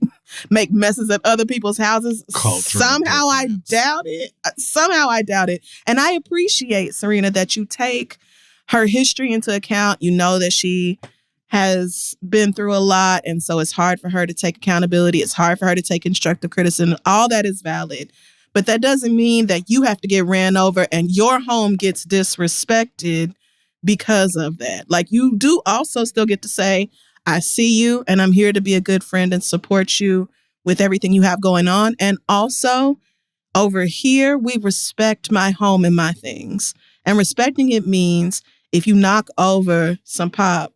make messes at other people's houses. Somehow I doubt it. And I appreciate, Serena, that you take her history into account. You know that she has been through a lot, and so it's hard for her to take accountability. It's hard for her to take constructive criticism. All that is valid. But that doesn't mean that you have to get ran over and your home gets disrespected because of that. Like, you do also still get to say, I see you and I'm here to be a good friend and support you with everything you have going on. And also, over here, we respect my home and my things. And respecting it means if you knock over some pop,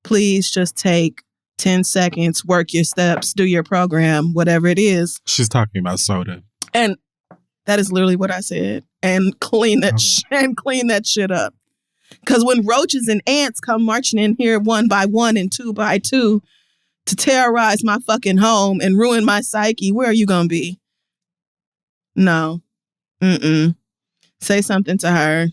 please just take 10 seconds, work your steps, do your program, whatever it is. She's talking about soda. And that is literally what I said. And clean that clean that shit up. Because when roaches and ants come marching in here one by one and two by two to terrorize my fucking home and ruin my psyche, where are you going to be? No. Say something to her.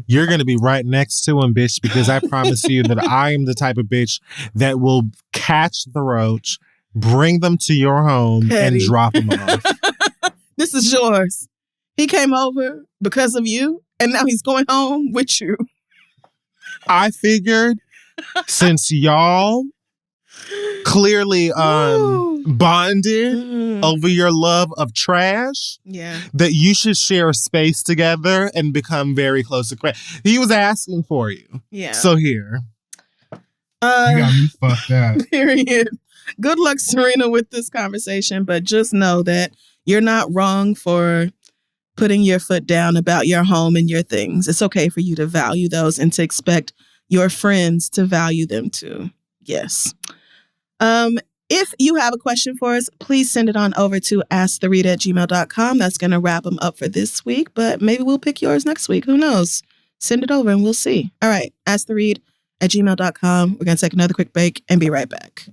You're going to be right next to him, bitch, because I promise you that I am the type of bitch that will catch the roach, bring them to your home, and drop them off. This is yours. He came over because of you, and now he's going home with you. I figured since y'all clearly bonded over your love of trash, that you should share a space together and become very close to friends. He was asking for you. Yeah. So here. You got me fucked up. Period. Good luck, Serena, with this conversation, but just know that you're not wrong for putting your foot down about your home and your things. It's okay for you to value those and to expect your friends to value them too. Yes. If you have a question for us, please send it on over to asktheread@gmail.com. That's going to wrap them up for this week, but maybe we'll pick yours next week. Who knows? Send it over and we'll see. All right. asktheread@gmail.com. We're going to take another quick break and be right back.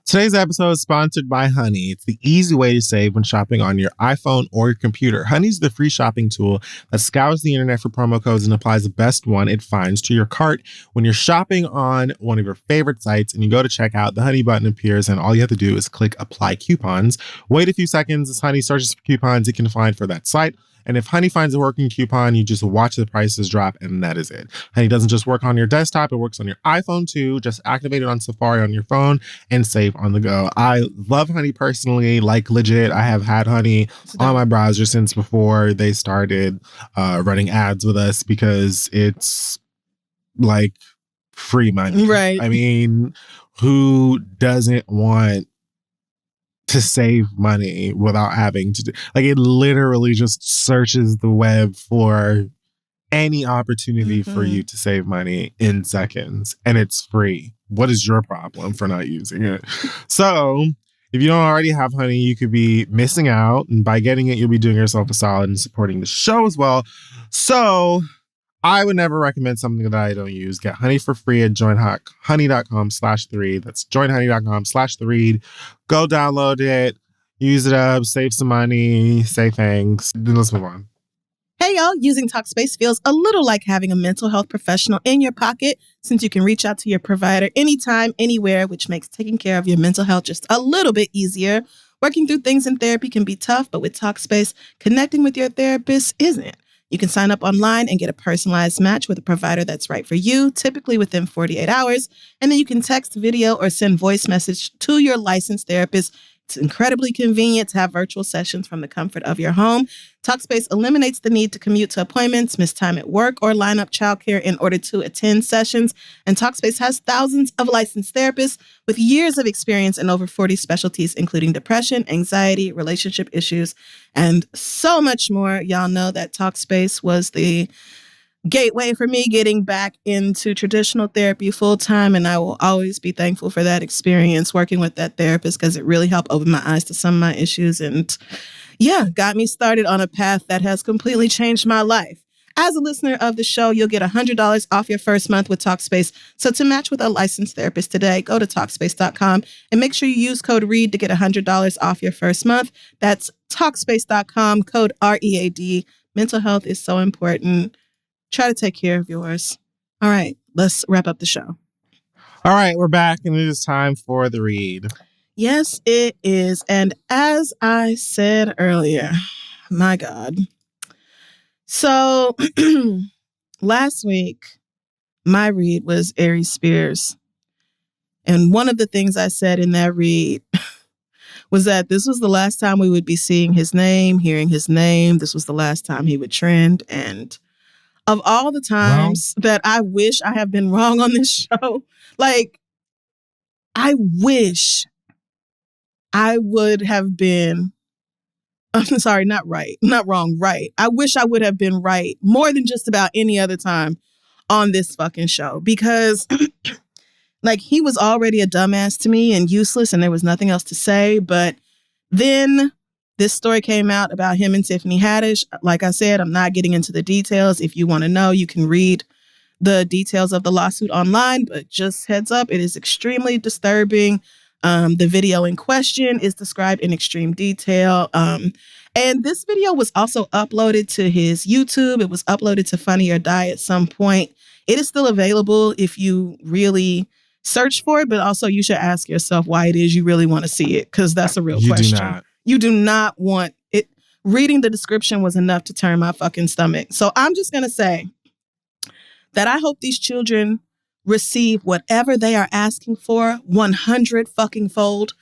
Today's episode is sponsored by Honey. It's the easy way to save when shopping on your iPhone or your computer. Honey's the free shopping tool that scours the internet for promo codes and applies the best one it finds to your cart. When you're shopping on one of your favorite sites and you go to checkout, the Honey button appears and all you have to do is click Apply Coupons. Wait a few seconds as Honey searches for coupons it can find for that site. And if Honey finds a working coupon, you just watch the prices drop, and that is it. Honey doesn't just work on your desktop, it works on your iPhone too. Just activate it on Safari on your phone and save on the go. I love Honey personally, like legit. I have had Honey on my browser since before they started running ads with us because it's like free money. Right. I mean, who doesn't want to save money without having to do, like, it literally just searches the web for any opportunity for you to save money in seconds, and it's free. What is your problem for not using it? So if you don't already have Honey, you could be missing out, and by getting it, you'll be doing yourself a solid and supporting the show as well. So I would never recommend something that I don't use. Get Honey for free at joinhoney.com/theread. That's joinhoney.com/theread. Go download it, use it up, save some money, say thanks. Then let's move on. Hey, y'all. Using Talkspace feels a little like having a mental health professional in your pocket since you can reach out to your provider anytime, anywhere, which makes taking care of your mental health just a little bit easier. Working through things in therapy can be tough, but with Talkspace, connecting with your therapist isn't. You can sign up online and get a personalized match with a provider that's right for you, typically within 48 hours. And then you can text, video, or send voice message to your licensed therapist. It's incredibly convenient to have virtual sessions from the comfort of your home. Talkspace eliminates the need to commute to appointments, miss time at work, or line up childcare in order to attend sessions. And Talkspace has thousands of licensed therapists with years of experience in over 40 specialties, including depression, anxiety, relationship issues, and so much more. Y'all know that Talkspace was the gateway for me getting back into traditional therapy full time. And I will always be thankful for that experience working with that therapist because it really helped open my eyes to some of my issues and got me started on a path that has completely changed my life. As a listener of the show, you'll get $100 off your first month with Talkspace. So to match with a licensed therapist today, go to Talkspace.com and make sure you use code READ to get $100 off your first month. That's Talkspace.com, code READ. Mental health is so important. Try to take care of yours. All right, let's wrap up the show. All right, we're back, and it is time for the read. Yes, it is. And as I said earlier, my God. So last week, my read was Aries Spears. And one of the things I said in that read was that this was the last time we would be seeing his name, hearing his name. This was the last time he would trend. And Of all the times that I wish I have been wrong on this show, like, I wish I would have been, I'm sorry, not right, not wrong, right. I wish I would have been right more than just about any other time on this fucking show, because like, he was already a dumbass to me and useless and there was nothing else to say. But then this story came out about him and Tiffany Haddish. Like I said, I'm not getting into the details. If you want to know, you can read the details of the lawsuit online, but just heads up, it is extremely disturbing. The video in question is described in extreme detail. And this video was also uploaded to his YouTube. It was uploaded to Funny or Die at some point. It is still available if you really search for it, but also you should ask yourself why it is you really want to see it, because that's a real question. You do not want it. Reading the description was enough to turn my fucking stomach. So I'm just going to say that I hope these children receive whatever they are asking for 100 fucking fold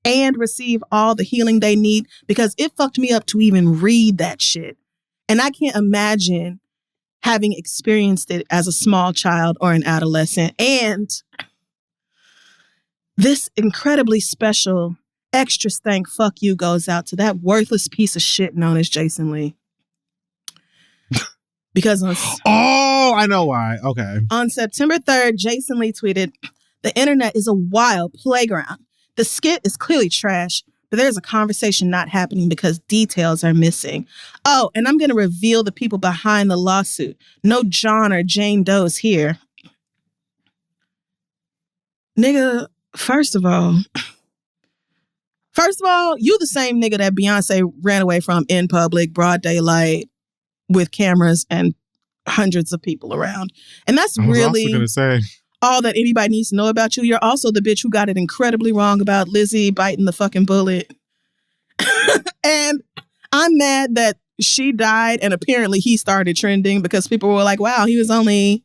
and receive all the healing they need, because it fucked me up to even read that shit. And I can't imagine having experienced it as a small child or an adolescent. And this incredibly special extra stank fuck you goes out to that worthless piece of shit known as Jason Lee. Because I know why. Okay. On September 3rd, Jason Lee tweeted, "The internet is a wild playground. The skit is clearly trash, but there's a conversation not happening because details are missing. Oh, and I'm going to reveal the people behind the lawsuit. No John or Jane Doe's here." Nigga, first of all, you the same nigga that Beyonce ran away from in public, broad daylight, with cameras and hundreds of people around. And that's really all that anybody needs to know about you. You're also the bitch who got it incredibly wrong about Lizzie biting the fucking bullet. And I'm mad that she died and apparently he started trending because people were like, wow, he was only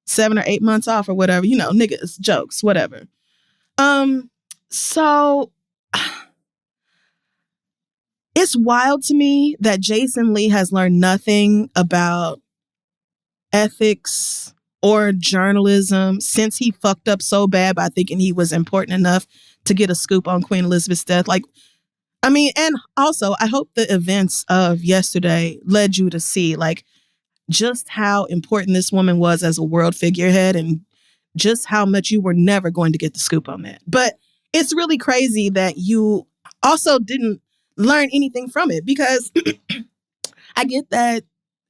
7 or 8 months off or whatever. You know, niggas, jokes, whatever. So it's wild to me that Jason Lee has learned nothing about ethics or journalism since he fucked up so bad by thinking he was important enough to get a scoop on Queen Elizabeth's death. Like, I mean, and also I hope the events of yesterday led you to see like just how important this woman was as a world figurehead and just how much you were never going to get the scoop on that. But it's really crazy that you also didn't learn anything from it, because I get that.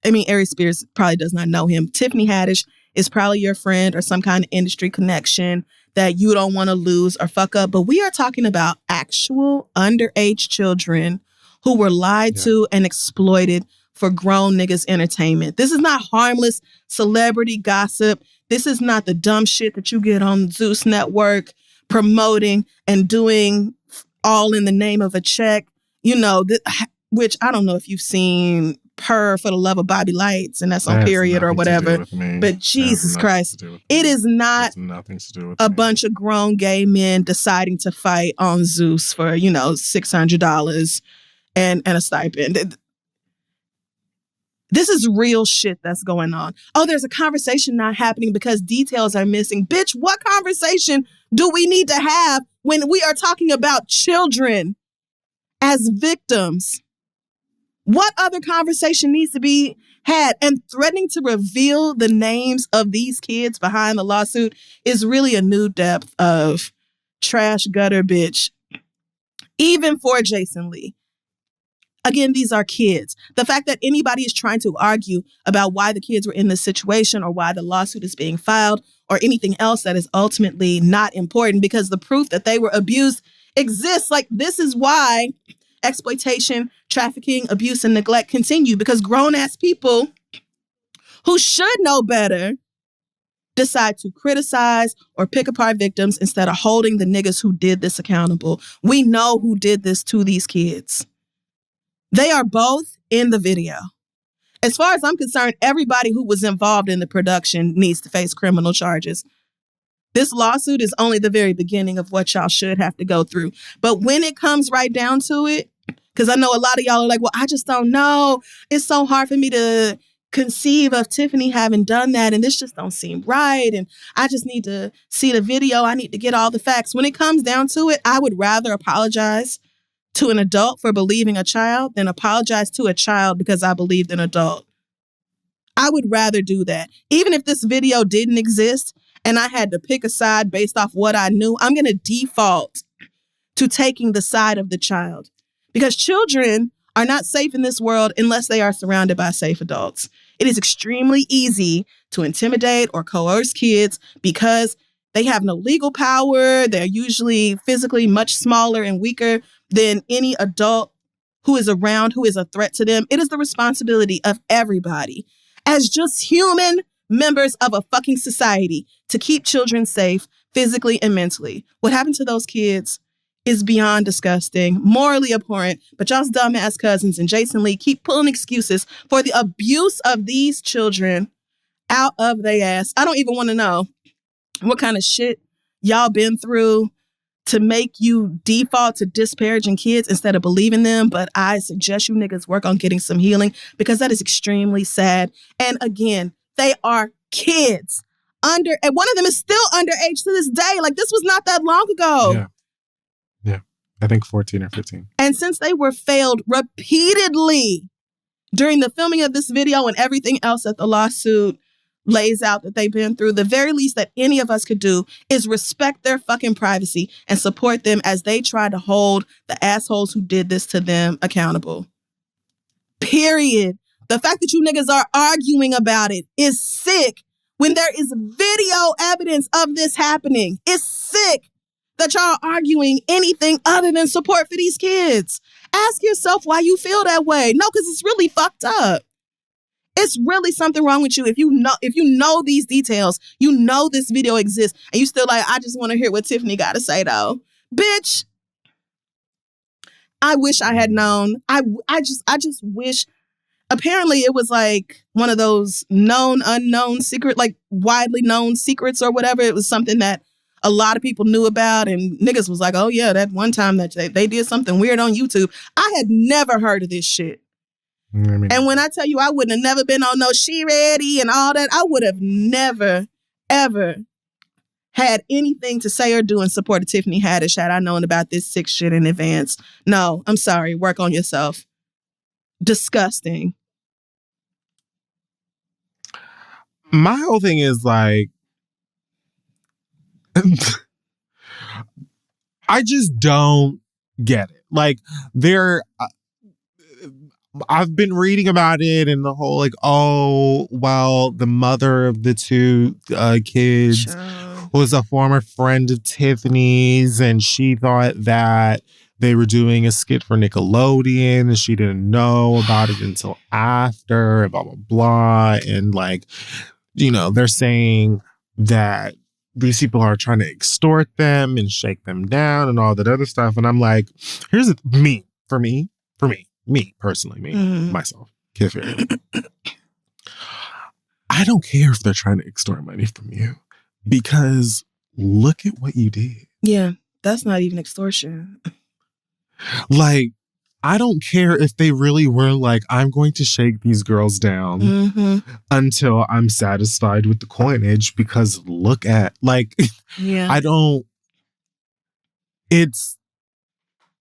I mean, Ari Spears probably does not know him. Tiffany Haddish is probably your friend or some kind of industry connection that you don't want to lose or fuck up. But we are talking about actual underage children who were lied to and exploited for grown niggas entertainment. This is not harmless celebrity gossip. This is not the dumb shit that you get on Zeus Network promoting and doing all in the name of a check. You know, which I don't know if you've seen Per for the Love of Bobby Lights, and that's on Period or whatever. But Jesus Christ, it is not nothing to do with a bunch of grown gay men deciding to fight on Zeus for, you know, $600 and a stipend. This is real shit that's going on. Oh, there's a conversation not happening because details are missing. Bitch, what conversation do we need to have when we are talking about children as victims? What other conversation needs to be had? And threatening to reveal the names of these kids behind the lawsuit is really a new depth of trash gutter bitch, even for Jason Lee. Again, these are kids. The fact that anybody is trying to argue about why the kids were in this situation or why the lawsuit is being filed or anything else that is ultimately not important, because the proof that they were abused exists. Like, this is why exploitation, trafficking, abuse, and neglect continue, because grown-ass people who should know better decide to criticize or pick apart victims instead of holding the niggas who did this accountable. We know who did this to these kids. They are both in the video. As far as I'm concerned, everybody who was involved in the production needs to face criminal charges. This lawsuit is only the very beginning of what y'all should have to go through. But when it comes right down to it, because I know a lot of y'all are like, well, I just don't know. It's so hard for me to conceive of Tiffany having done that, and this just don't seem right, and I just need to see the video. I need to get all the facts. When it comes down to it, I would rather apologize to an adult for believing a child than apologize to a child because I believed an adult. I would rather do that. Even if this video didn't exist and I had to pick a side based off what I knew, I'm going to default to taking the side of the child, because children are not safe in this world unless they are surrounded by safe adults. It is extremely easy to intimidate or coerce kids because they have no legal power. They're usually physically much smaller and weaker than any adult who is around, who is a threat to them. It is the responsibility of everybody, as just human members of a fucking society, to keep children safe physically and mentally. What happened to those kids is beyond disgusting, morally abhorrent, but y'all's dumbass cousins and Jason Lee keep pulling excuses for the abuse of these children out of their ass. I don't even want to know what kind of shit y'all been through to make you default to disparaging kids instead of believing them, but I suggest you niggas work on getting some healing, because that is extremely sad. And again, they are kids. And one of them is still underage to this day. Like, this was not that long ago. Yeah. I think 14 or 15. And since they were failed repeatedly during the filming of this video and everything else that the lawsuit lays out that they've been through, the very least that any of us could do is respect their fucking privacy and support them as they try to hold the assholes who did this to them accountable. Period. The fact that you niggas are arguing about it is sick when there is video evidence of this happening. It's sick that y'all are arguing anything other than support for these kids. Ask yourself why you feel that way. No, because it's really fucked up. It's really something wrong with you. If you know these details, you know this video exists, and you still like, I just want to hear what Tiffany got to say though. Bitch, I wish I had known. I just wish. Apparently it was like one of those known, unknown secret, like widely known secrets or whatever. It was something that a lot of people knew about, and niggas was like, oh yeah, that one time that they did something weird on YouTube. I had never heard of this shit. And when I tell you I wouldn't have never been on no Shereé and all that, I would have never, ever had anything to say or do in support of Tiffany Haddish had I known about this sick shit in advance. No, I'm sorry. Work on yourself. Disgusting. My whole thing is like, I just don't get it. Like, I've been reading about it and the whole like, oh, well, the mother of the two kids was a former friend of Tiffany's, and she thought that they were doing a skit for Nickelodeon and she didn't know about it until after, and blah, blah, blah. And like, you know, they're saying that these people are trying to extort them and shake them down and all that other stuff. And I'm like, here's me personally, myself, Kid Fairy. I don't care if they're trying to extort money from you, because look at what you did. Yeah, that's not even extortion. Like, I don't care if they really were like, I'm going to shake these girls down until I'm satisfied with the coinage, because look at, like, yeah. I don't, it's,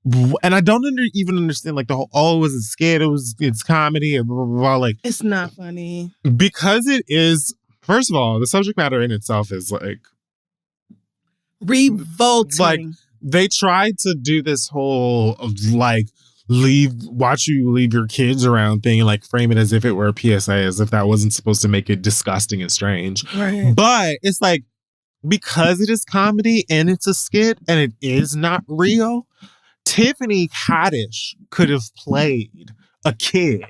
and I don't even understand, like, the whole, oh, it was a skit, it's comedy, and blah, blah, blah, like. It's not funny. Because it is, first of all, the subject matter in itself is, like. Revolting. Like, they tried to do this whole, like, watch you leave your kids around thing and like frame it as if it were a PSA, as if that wasn't supposed to make it disgusting and strange. Right. But it's like, because it is comedy and it's a skit and it is not real, Tiffany Haddish could have played a kid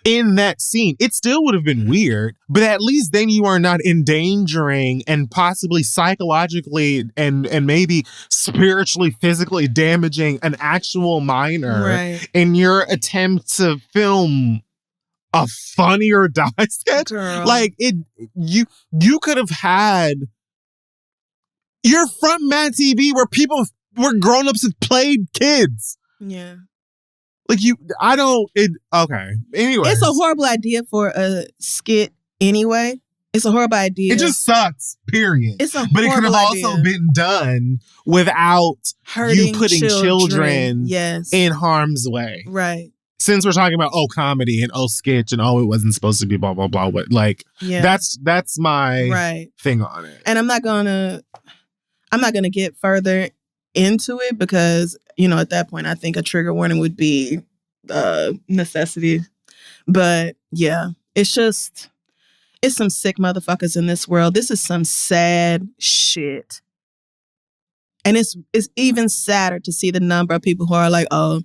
in that scene. It still would have been weird, but at least then you are not endangering and possibly psychologically and maybe spiritually, physically damaging an actual minor in your attempt to film a Funny or Die sketch. Girl. Like, you could have had your front man TV where grown-ups have played kids. Yeah. Like okay. Anyway. It's a horrible idea for a skit anyway. It's a horrible idea. It just sucks, period. It's a But it could have horrible also idea. been done without Hurting you putting children yes. in harm's way. Right. Since we're talking about comedy and sketch and it wasn't supposed to be blah blah blah, but like that's my thing on it. And I'm not gonna get further into it because, at that point I think a trigger warning would be necessity. But yeah, it's some sick motherfuckers in this world. This is some sad shit. And it's even sadder to see the number of people who are like, oh,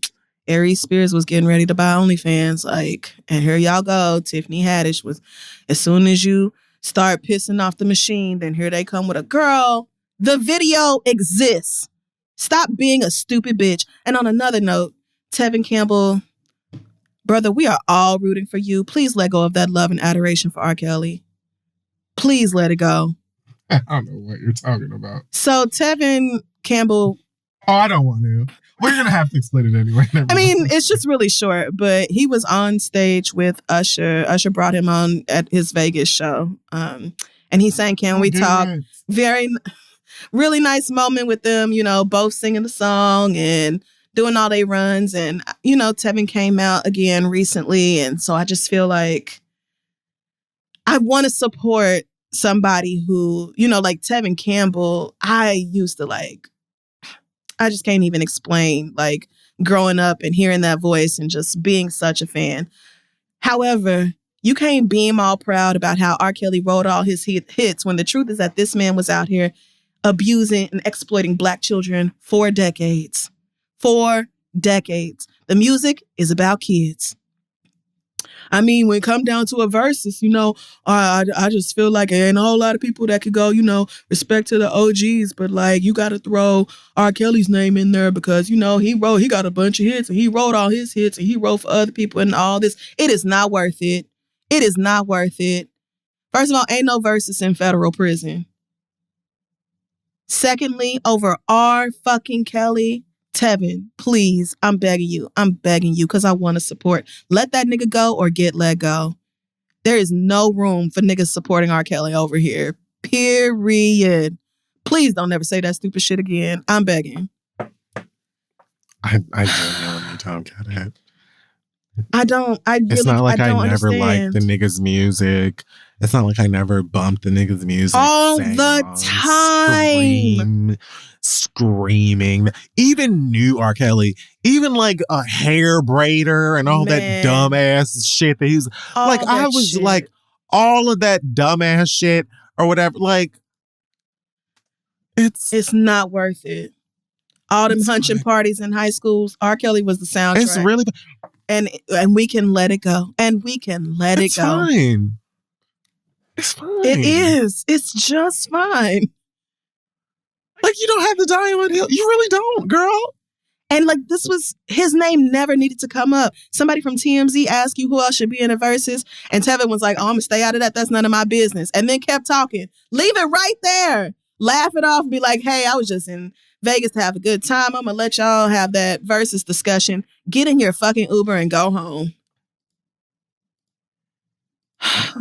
Aries Spears was getting ready to buy OnlyFans. Like, and here y'all go. Tiffany Haddish was, as soon as you start pissing off the machine, then here they come with a girl. The video exists. Stop being a stupid bitch. And on another note, Tevin Campbell, brother, we are all rooting for you. Please let go of that love and adoration for R. Kelly. Please let it go. I don't know what you're talking about. So Tevin Campbell. Oh, I don't want to. We're going to have to explain it anyway. I mean, it's just really short, but he was on stage with Usher. Usher brought him on at his Vegas show. And he sang Can We Talk? Really nice moment with them, both singing the song and doing all they runs. And, Tevin came out again recently. And so I just feel like I want to support somebody who, like Tevin Campbell, I just can't even explain, like, growing up and hearing that voice and just being such a fan. However, you can't beam all proud about how R. Kelly wrote all his hits when the truth is that this man was out here abusing and exploiting Black children for decades. 4 decades. The music is about kids. I mean, when it come down to a versus, I just feel like there ain't a whole lot of people that could go, respect to the OGs, but like you got to throw R. Kelly's name in there because, he got a bunch of hits and he wrote all his hits and he wrote for other people and all this. It is not worth it. It is not worth it. First of all, ain't no versus in federal prison. Secondly, over R. fucking Kelly, Tevin, please, I'm begging you because I want to support. Let that nigga go or get let go. There is no room for niggas supporting R. Kelly over here. Period. Please don't ever say that stupid shit again. I'm begging. I genuinely don't get it. It's not like I never understand. liked the niggas' music. It's not like I never bumped the niggas' music. All the time. Screaming. Even new R. Kelly. Even like a hair braider and all that dumbass shit that he's like. I was shit. Like all of that dumbass shit or whatever. Like it's not worth it. All them hunching parties in high schools. R. Kelly was the soundtrack. It's really. And we can let it go. And we can let it go. Fine. It's fine. It is. It's just fine. Like, you don't have to die on Hill. You really don't, girl. And like, his name never needed to come up. Somebody from TMZ asked you who else should be in the verses. And Tevin was like, oh, I'm going to stay out of that. That's none of my business. And then kept talking. Leave it right there. Laugh it off. Be like, hey, I was just in Vegas to have a good time. I'm going to let y'all have that versus discussion. Get in your fucking Uber and go home.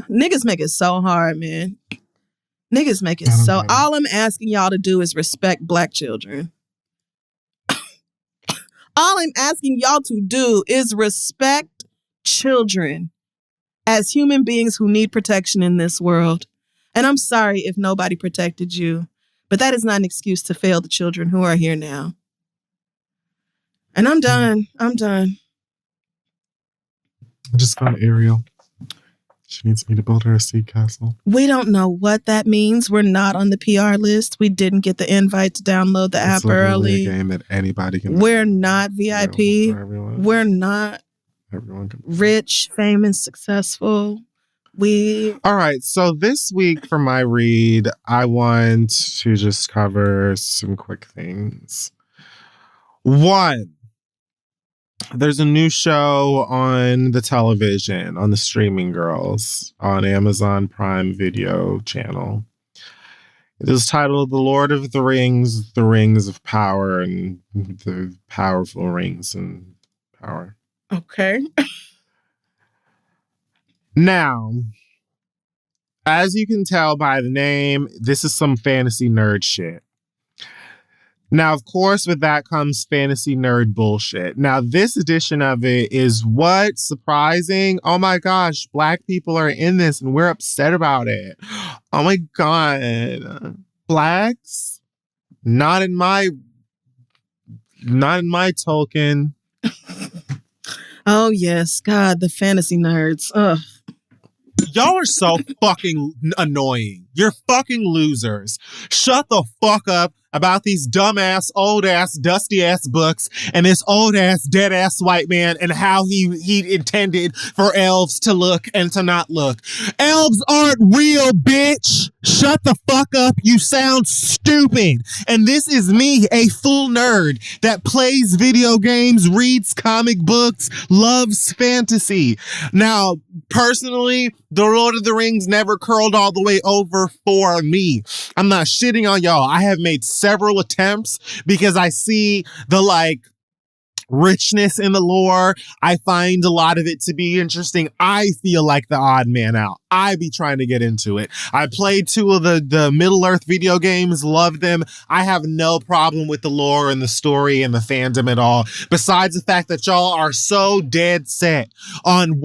Niggas make it so hard, man. Niggas make it so. All I'm asking y'all to do is respect Black children. All I'm asking y'all to do is respect children as human beings who need protection in this world. And I'm sorry if nobody protected you, but that is not an excuse to fail the children who are here now. And I'm done. I'm done. I just found Ariel. She needs me to build her a seed castle. We don't know what that means. We're not on the PR list. We didn't get the invite to download the app early. It's a game that anybody can. We're not VIP. We're not rich, famous, successful. All right. So this week for my read, I want to just cover some quick things. One. There's a new show on the television, on the Streaming Girls, on Amazon Prime Video channel. It is titled The Lord of the Rings of Power, and the powerful rings and power. Okay. Now, as you can tell by the name, this is some fantasy nerd shit. Now, of course, with that comes fantasy nerd bullshit. Now, this edition of it is what? Surprising? Oh my gosh, Black people are in this and we're upset about it. Oh my God. Blacks? Not in my Tolkien. Oh yes, God, the fantasy nerds. Ugh. Y'all are so fucking annoying. You're fucking losers. Shut the fuck up about these dumbass, old ass, dusty ass books and this old ass, dead ass white man and how he intended for elves to look and to not look. Elves aren't real, bitch. Shut the fuck up. You sound stupid. And this is me, a full nerd that plays video games, reads comic books, loves fantasy. Now, personally, The Lord of the Rings never curled all the way over for me. I'm not shitting on y'all. I have made several attempts because I see the richness in the lore. I find a lot of it to be interesting. I feel like the odd man out. I be trying to get into it. I played 2 of the Middle Earth video games, loved them. I have no problem with the lore and the story and the fandom at all. Besides the fact that y'all are so dead set on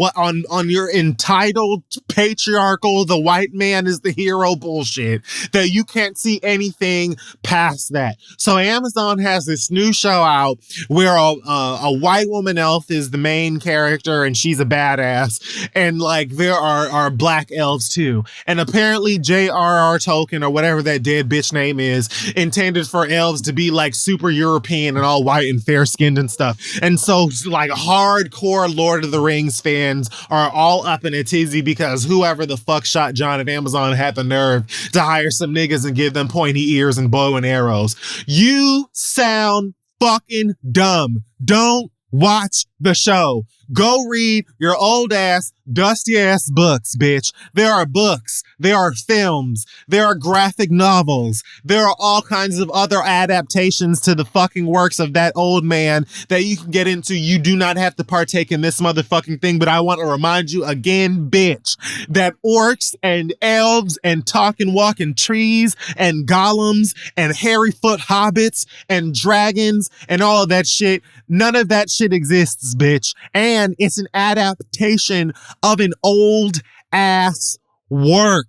your entitled patriarchal, the white man is the hero bullshit that you can't see anything past that. So Amazon has this new show out where a white woman elf is the main character and she's a badass, and there are black elves too, and apparently J.R.R. Tolkien or whatever that dead bitch name is intended for elves to be super European and all white and fair skinned and stuff. And so hardcore Lord of the Rings fans are all up in a tizzy because whoever the fuck shot John at Amazon had the nerve to hire some niggas and give them pointy ears and bow and arrows. You sound fucking dumb. Don't watch the show. Go read your old ass, dusty ass books, bitch. There are books. There are films. There are graphic novels. There are all kinds of other adaptations to the fucking works of that old man that you can get into. You do not have to partake in this motherfucking thing, but I want to remind you again, bitch, that orcs and elves and talking walking trees and golems and hairy foot hobbits and dragons and all of that shit, none of that shit exists, bitch. And it's an adaptation of an old ass work.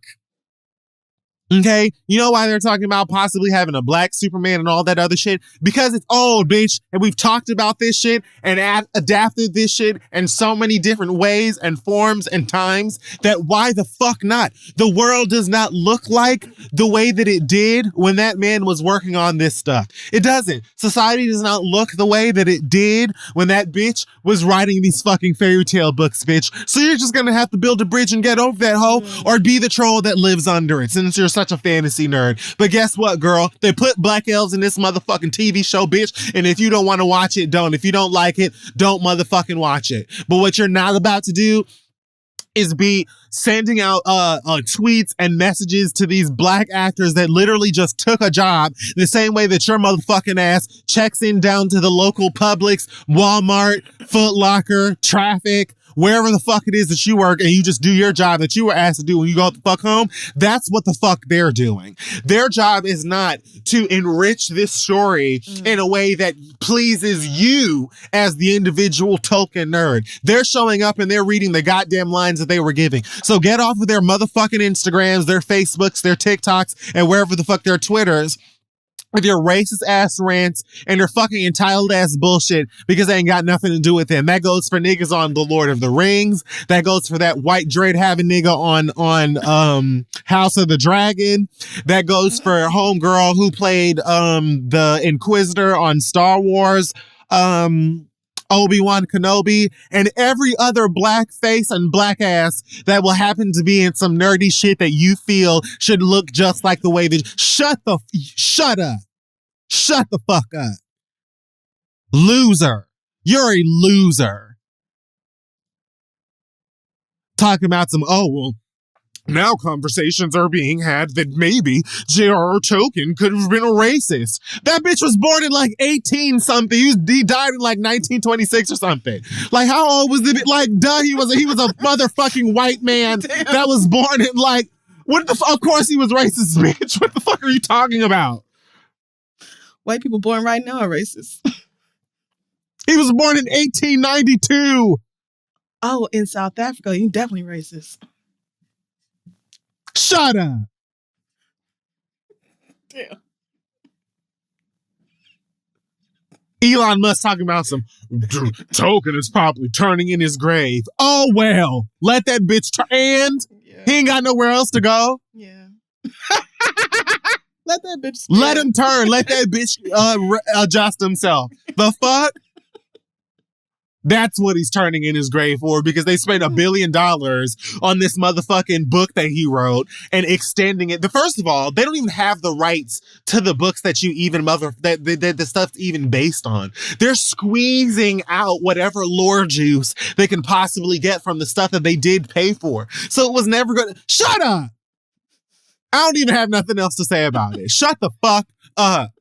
Okay, you know why they're talking about possibly having a black Superman and all that other shit? Because it's old, bitch, and we've talked about this shit and adapted this shit in so many different ways and forms and times that why the fuck not? The world does not look like the way that it did when that man was working on this stuff. It doesn't. Society does not look the way that it did when that bitch was writing these fucking fairy tale books, bitch. So you're just gonna have to build a bridge and get over that hoe or be the troll that lives under it since you're such a fantasy nerd. But guess what, girl? They put black elves in this motherfucking TV show, bitch. And if you don't want to watch it, don't. If you don't like it, don't motherfucking watch it. But what you're not about to do is be sending out tweets and messages to these black actors that literally just took a job the same way that your motherfucking ass checks in down to the local Publix, Walmart, Foot Locker, Traffic, wherever the fuck it is that you work, and you just do your job that you were asked to do when you go the fuck home. That's what the fuck they're doing. Their job is not to enrich this story in a way that pleases you as the individual Tolkien nerd. They're showing up and they're reading the goddamn lines that they were giving. So get off of their motherfucking Instagrams, their Facebooks, their TikToks, and wherever the fuck their Twitters with your racist ass rants and your fucking entitled ass bullshit because they ain't got nothing to do with him. That goes for niggas on The Lord of the Rings. That goes for that white dread having nigga on House of the Dragon. That goes for homegirl who played the Inquisitor on Star Wars. Obi-Wan Kenobi, and every other black face and black ass that will happen to be in some nerdy shit that you feel should look just like the way that... Shut up. Shut the fuck up. Loser. You're a loser. Talking about some, Now conversations are being had that maybe J.R.R. Tolkien could have been a racist. That bitch was born in like 18 something. He died in like 1926 or something. Like, how old was it? Like, duh, he was a motherfucking white man that was born in like, of course he was racist, bitch. What the fuck are you talking about? White people born right now are racist. He was born in 1892. Oh, in South Africa, you definitely racist. Shut up. Damn. Elon Musk talking about some Tolkien is probably turning in his grave. Oh, well, let that bitch and he ain't got nowhere else to go. Yeah. Let that bitch spin. Let him turn. Let that bitch adjust himself. The fuck? That's what he's turning in his grave for, because they spent $1 billion on this motherfucking book that he wrote and extending it. First of all, they don't even have the rights to the books that you even that the stuff's even based on. They're squeezing out whatever lore juice they can possibly get from the stuff that they did pay for. So it was never going to... Shut up! I don't even have nothing else to say about it. Shut the fuck up.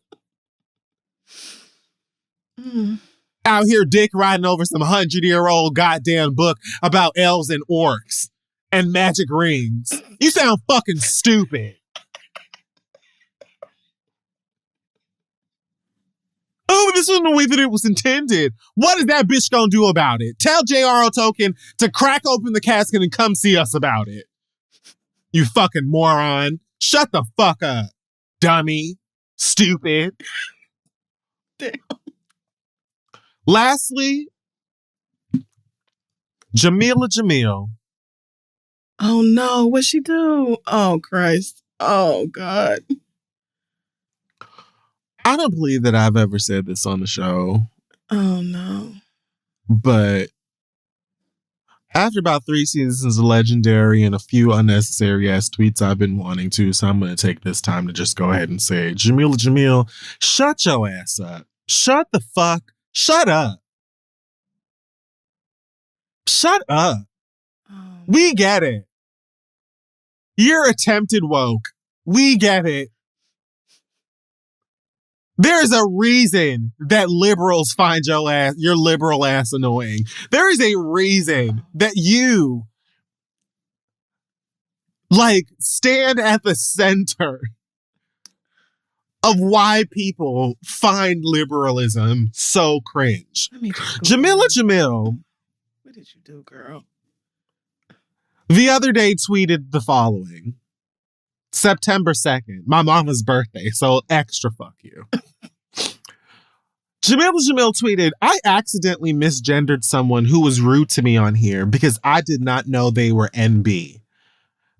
Out here dick riding over some 100-year-old goddamn book about elves and orcs and magic rings. You sound fucking stupid. Oh, this isn't the way that it was intended. What is that bitch gonna do about it? Tell J.R.R. Tolkien to crack open the casket and come see us about it. You fucking moron. Shut the fuck up, dummy. Stupid. Damn. Lastly, Jamila Jamil. Oh no, what'd she do? Oh Christ. Oh God. I don't believe that I've ever said this on the show. Oh no. But after about 3 seasons of Legendary and a few unnecessary ass tweets I've been wanting to, so I'm going to take this time to just go ahead and say, Jamila Jamil, shut your ass up. Shut the fuck. Shut up. Shut up. Oh. We get it. You're attempted woke. We get it. There's a reason that liberals find your liberal ass annoying. There is a reason that you stand at the center of why people find liberalism so cringe. Jamila Jamil. What did you do, girl? The other day tweeted the following. September 2nd, my mama's birthday, so extra fuck you. Jamila Jamil tweeted, I accidentally misgendered someone who was rude to me on here because I did not know they were NB,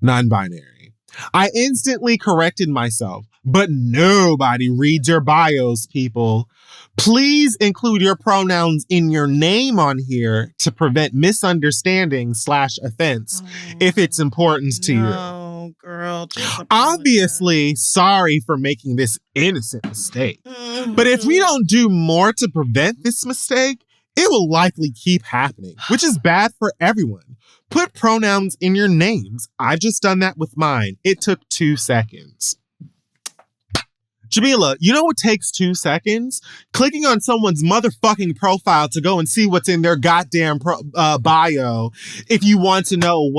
non-binary. I instantly corrected myself, but nobody reads your bios, people. Please include your pronouns in your name on here to prevent misunderstanding/offense if it's important to you. No, girl. Obviously, sorry for making this innocent mistake. But if we don't do more to prevent this mistake, it will likely keep happening, which is bad for everyone. Put pronouns in your names. I've just done that with mine. It took 2 seconds. Jamila, you know what takes 2 seconds? Clicking on someone's motherfucking profile to go and see what's in their goddamn bio if you want to know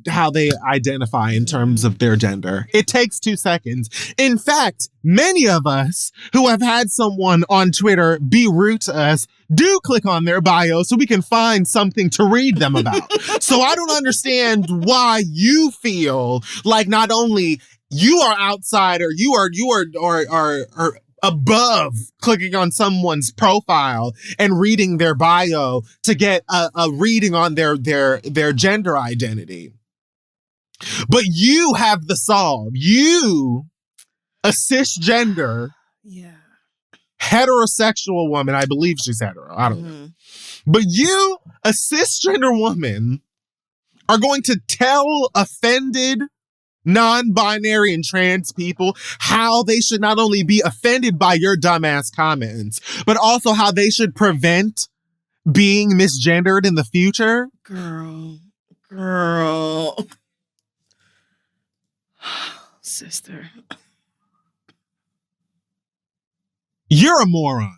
how they identify in terms of their gender. It takes 2 seconds. In fact, many of us who have had someone on Twitter be rude to us do click on their bio so we can find something to read them about. So I don't understand why you feel like not only you are outside or you are above clicking on someone's profile and reading their bio to get a reading on their gender identity. But you have the solve. You, a cisgender, heterosexual woman, I believe she's hetero, I don't know. But you, a cisgender woman, are going to tell offended non-binary and trans people how they should not only be offended by your dumbass comments, but also how they should prevent being misgendered in the future. Girl. Sister. You're a moron.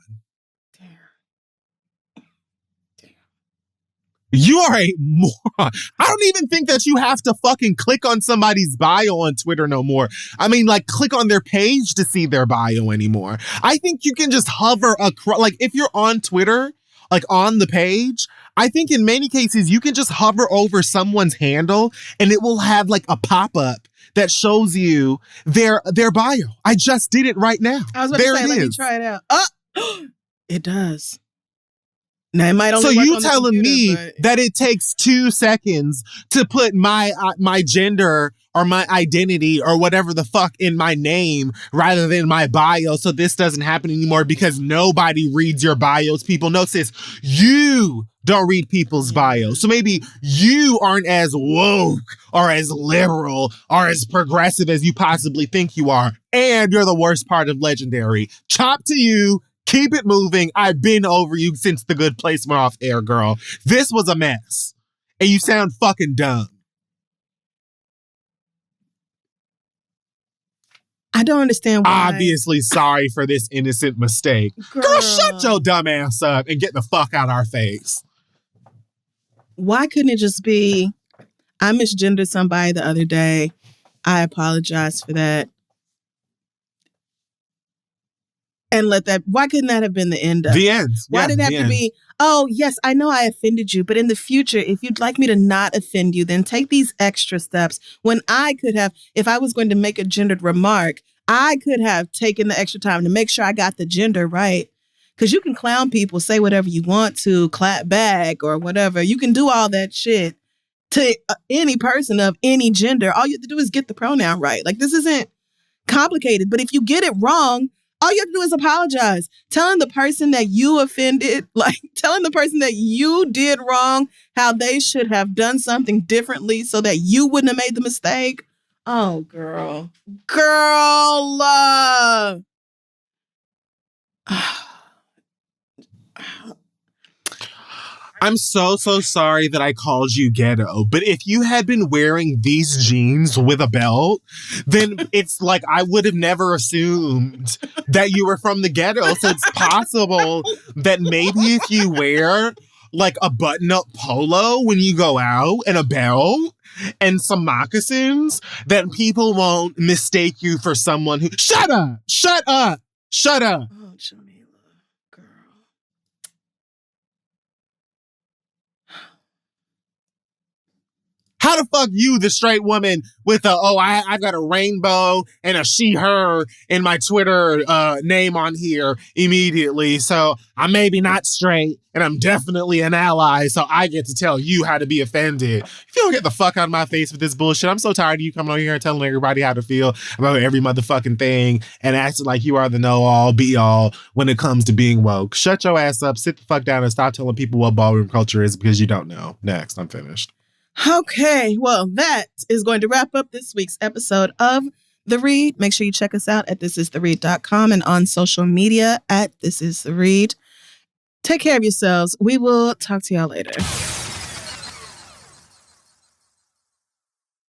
You are a moron. I don't even think that you have to fucking click on somebody's bio on Twitter no more. I mean, like, click on their page to see their bio anymore. I think you can just hover across, like, if you're on Twitter, like, on the page, I think in many cases you can just hover over someone's handle and it will have, like, a pop-up that shows you their bio. I just did it right now. I was about to say, let me try it out. Oh, it does. Now, it might only so work you on telling the computer, me that it takes 2 seconds to put my gender or my identity or whatever the fuck in my name rather than my bio, so this doesn't happen anymore because nobody reads your bios. People know, sis, you don't read people's bios. So maybe you aren't as woke or as liberal or as progressive as you possibly think you are. And you're the worst part of Legendary. Chop to you. Keep it moving. I've been over you since The Good Place went off air, girl. This was a mess. And you sound fucking dumb. I don't understand why. Obviously sorry for this innocent mistake. Girl, shut your dumb ass up and get the fuck out our face. Why couldn't it just be, I misgendered somebody the other day. I apologize for that. And let that, why couldn't that have been the end of it? The end. Why did it have to be, oh, yes, I know I offended you, but in the future, if you'd like me to not offend you, then take these extra steps. When I could have, if I was going to make a gendered remark, I could have taken the extra time to make sure I got the gender right. Because you can clown people, say whatever you want to, clap back or whatever. You can do all that shit to any person of any gender. All you have to do is get the pronoun right. Like, this isn't complicated. But if you get it wrong, all you have to do is apologize. Telling the person that you offended, like telling the person that you did wrong, how they should have done something differently so that you wouldn't have made the mistake. Oh, girl. Girl. I'm so sorry that I called you ghetto, but if you had been wearing these jeans with a belt, then it's like I would have never assumed that you were from the ghetto. So it's possible that maybe if you wear like a button-up polo when you go out and a belt and some moccasins, that people won't mistake you for someone who... Shut up! Shut up! Shut up! Oh, Jamila, girl. How the fuck you, the straight woman, with I've got a rainbow and a she, her in my Twitter name on here immediately. So I'm maybe not straight and I'm definitely an ally. So I get to tell you how to be offended. If you don't get the fuck out of my face with this bullshit, I'm so tired of you coming on here and telling everybody how to feel about every motherfucking thing and acting like you are the know-all, be-all when it comes to being woke. Shut your ass up, sit the fuck down and stop telling people what ballroom culture is because you don't know. Next, I'm finished. Okay, well, that is going to wrap up this week's episode of The Read. Make sure you check us out at thisistheread.com and on social media at thisistheread. Take care of yourselves. We will talk to y'all later.